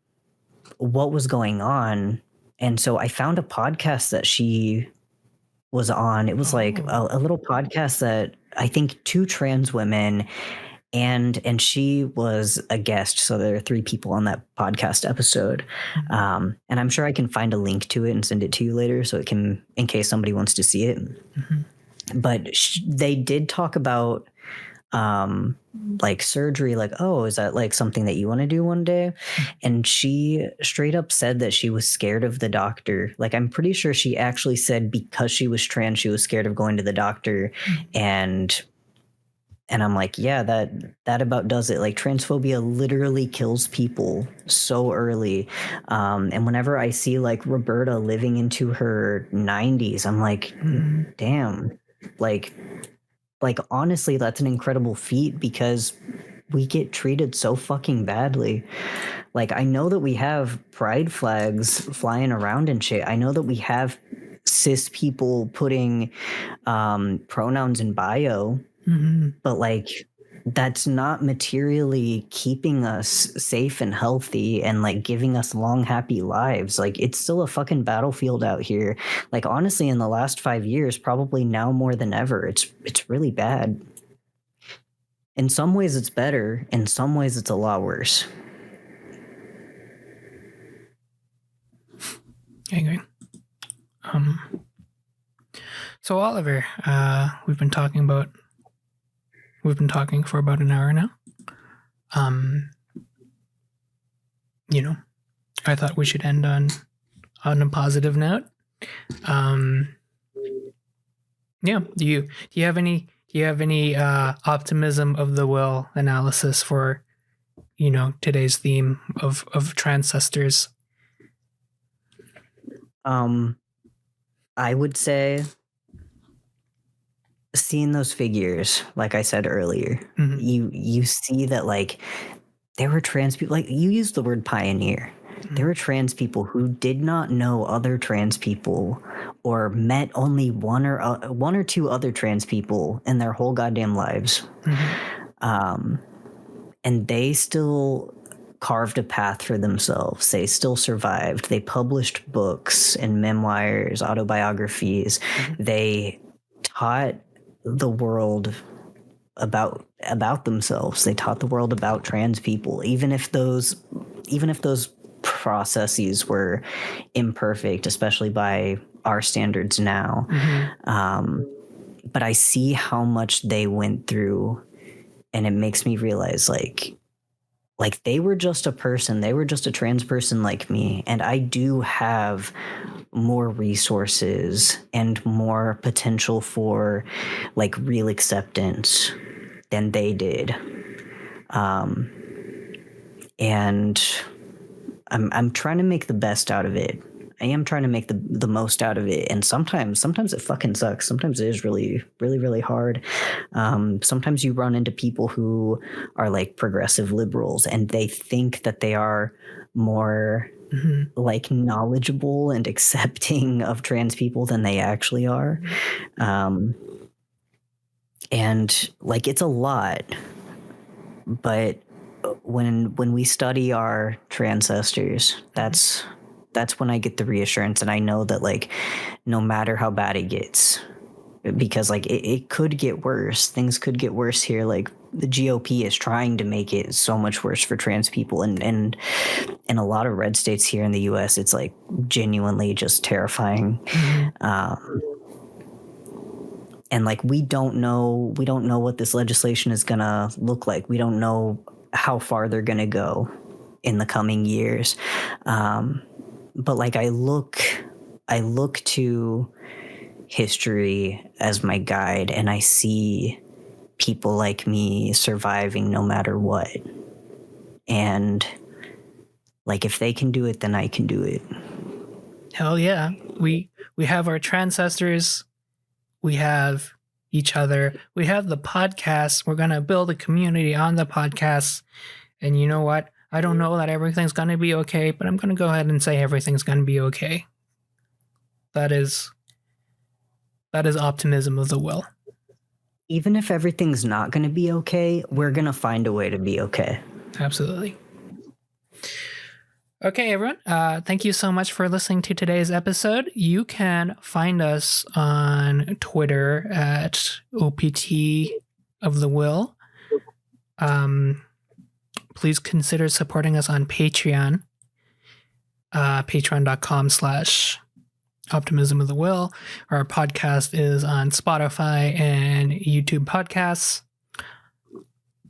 what was going on. And so I found a podcast that she was on. It was like a little podcast that I think 2 trans women, and she was a guest. So there are 3 people on that podcast episode. And I'm sure I can find a link to it and send it to you later, so it can, in case somebody wants to see it. But they did talk about like surgery, like, oh, is that like something that you want to do one day? And she straight up said that she was scared of the doctor. Like, I'm pretty sure she actually said because she was trans, she was scared of going to the doctor. And I'm like, yeah, that about does it. Like, transphobia literally kills people so early. And whenever I see like Roberta living into her 90s, I'm like, damn, like honestly, that's an incredible feat, because we get treated so fucking badly. Like, I know that we have pride flags flying around and shit. I know that we have cis people putting pronouns in bio, but like, that's not materially keeping us safe and healthy and like giving us long, happy lives. Like, it's still a fucking battlefield out here. Like, honestly, in the last 5 years, probably now more than ever, it's really bad. In some ways it's better. In some ways it's a lot worse. I agree. So Oliver, we've been talking for about an hour now. You know, I thought we should end on a positive note. Yeah. Do you have any optimism of the will analysis for, you know, today's theme of transcestors? I would say, seeing those figures, like I said earlier, you see that like there were trans people, like you used the word pioneer. There were trans people who did not know other trans people, or met only one or two other trans people in their whole goddamn lives. And they still carved a path for themselves. They still survived. They published books and memoirs, autobiographies. They taught the world about themselves. They taught the world about trans people, even if those processes were imperfect, especially by our standards now. But I see how much they went through, and it makes me realize like they were just a person. They were just a trans person like me, and I do have more resources and more potential for like real acceptance than they did. And I'm trying to make the best out of it. I am trying to make the most out of it. And sometimes it fucking sucks. Sometimes it is really, really, really hard. Sometimes you run into people who are like progressive liberals, and they think that they are more like knowledgeable and accepting of trans people than they actually are. And like, it's a lot, but when we study our transcestors, that's when I get the reassurance, and I know that like no matter how bad it gets, because like it could get worse. Things could get worse here. Like the GOP is trying to make it so much worse for trans people, and in a lot of red states here in the US, it's like genuinely just terrifying. And like we don't know what this legislation is gonna look like. We don't know how far they're gonna go in the coming years. But like I look to history as my guide, and I see people like me surviving no matter what. And like if they can do it, then I can do it. Hell yeah. We have our transcestors. We have each other. We have the podcast. We're going to build a community on the podcast. And you know what? I don't know that everything's going to be okay, but I'm going to go ahead and say everything's going to be okay. That is optimism of the will. Even if everything's not going to be okay, we're going to find a way to be okay. Absolutely. Okay, everyone. Thank you so much for listening to today's episode. You can find us on Twitter at OPT of the Will. Please consider supporting us on Patreon. Patreon.com/Optimism of the Will. Our podcast is on Spotify and YouTube podcasts.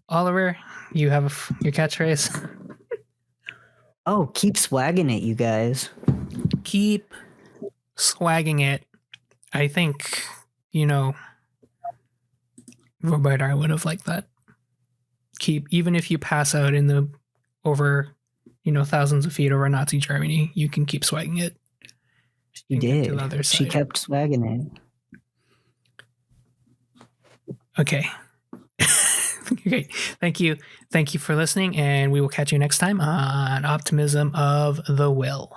Oliver, you have your catchphrase. Oh, keep swagging it, you guys. Keep swagging it. I think, Roberta, I would have liked that. Even if you pass out in the over, thousands of feet over Nazi Germany, you can keep swagging it. She did. She kept swagging it. Okay. Okay. Thank you. Thank you for listening, and we will catch you next time on Optimism of the Will.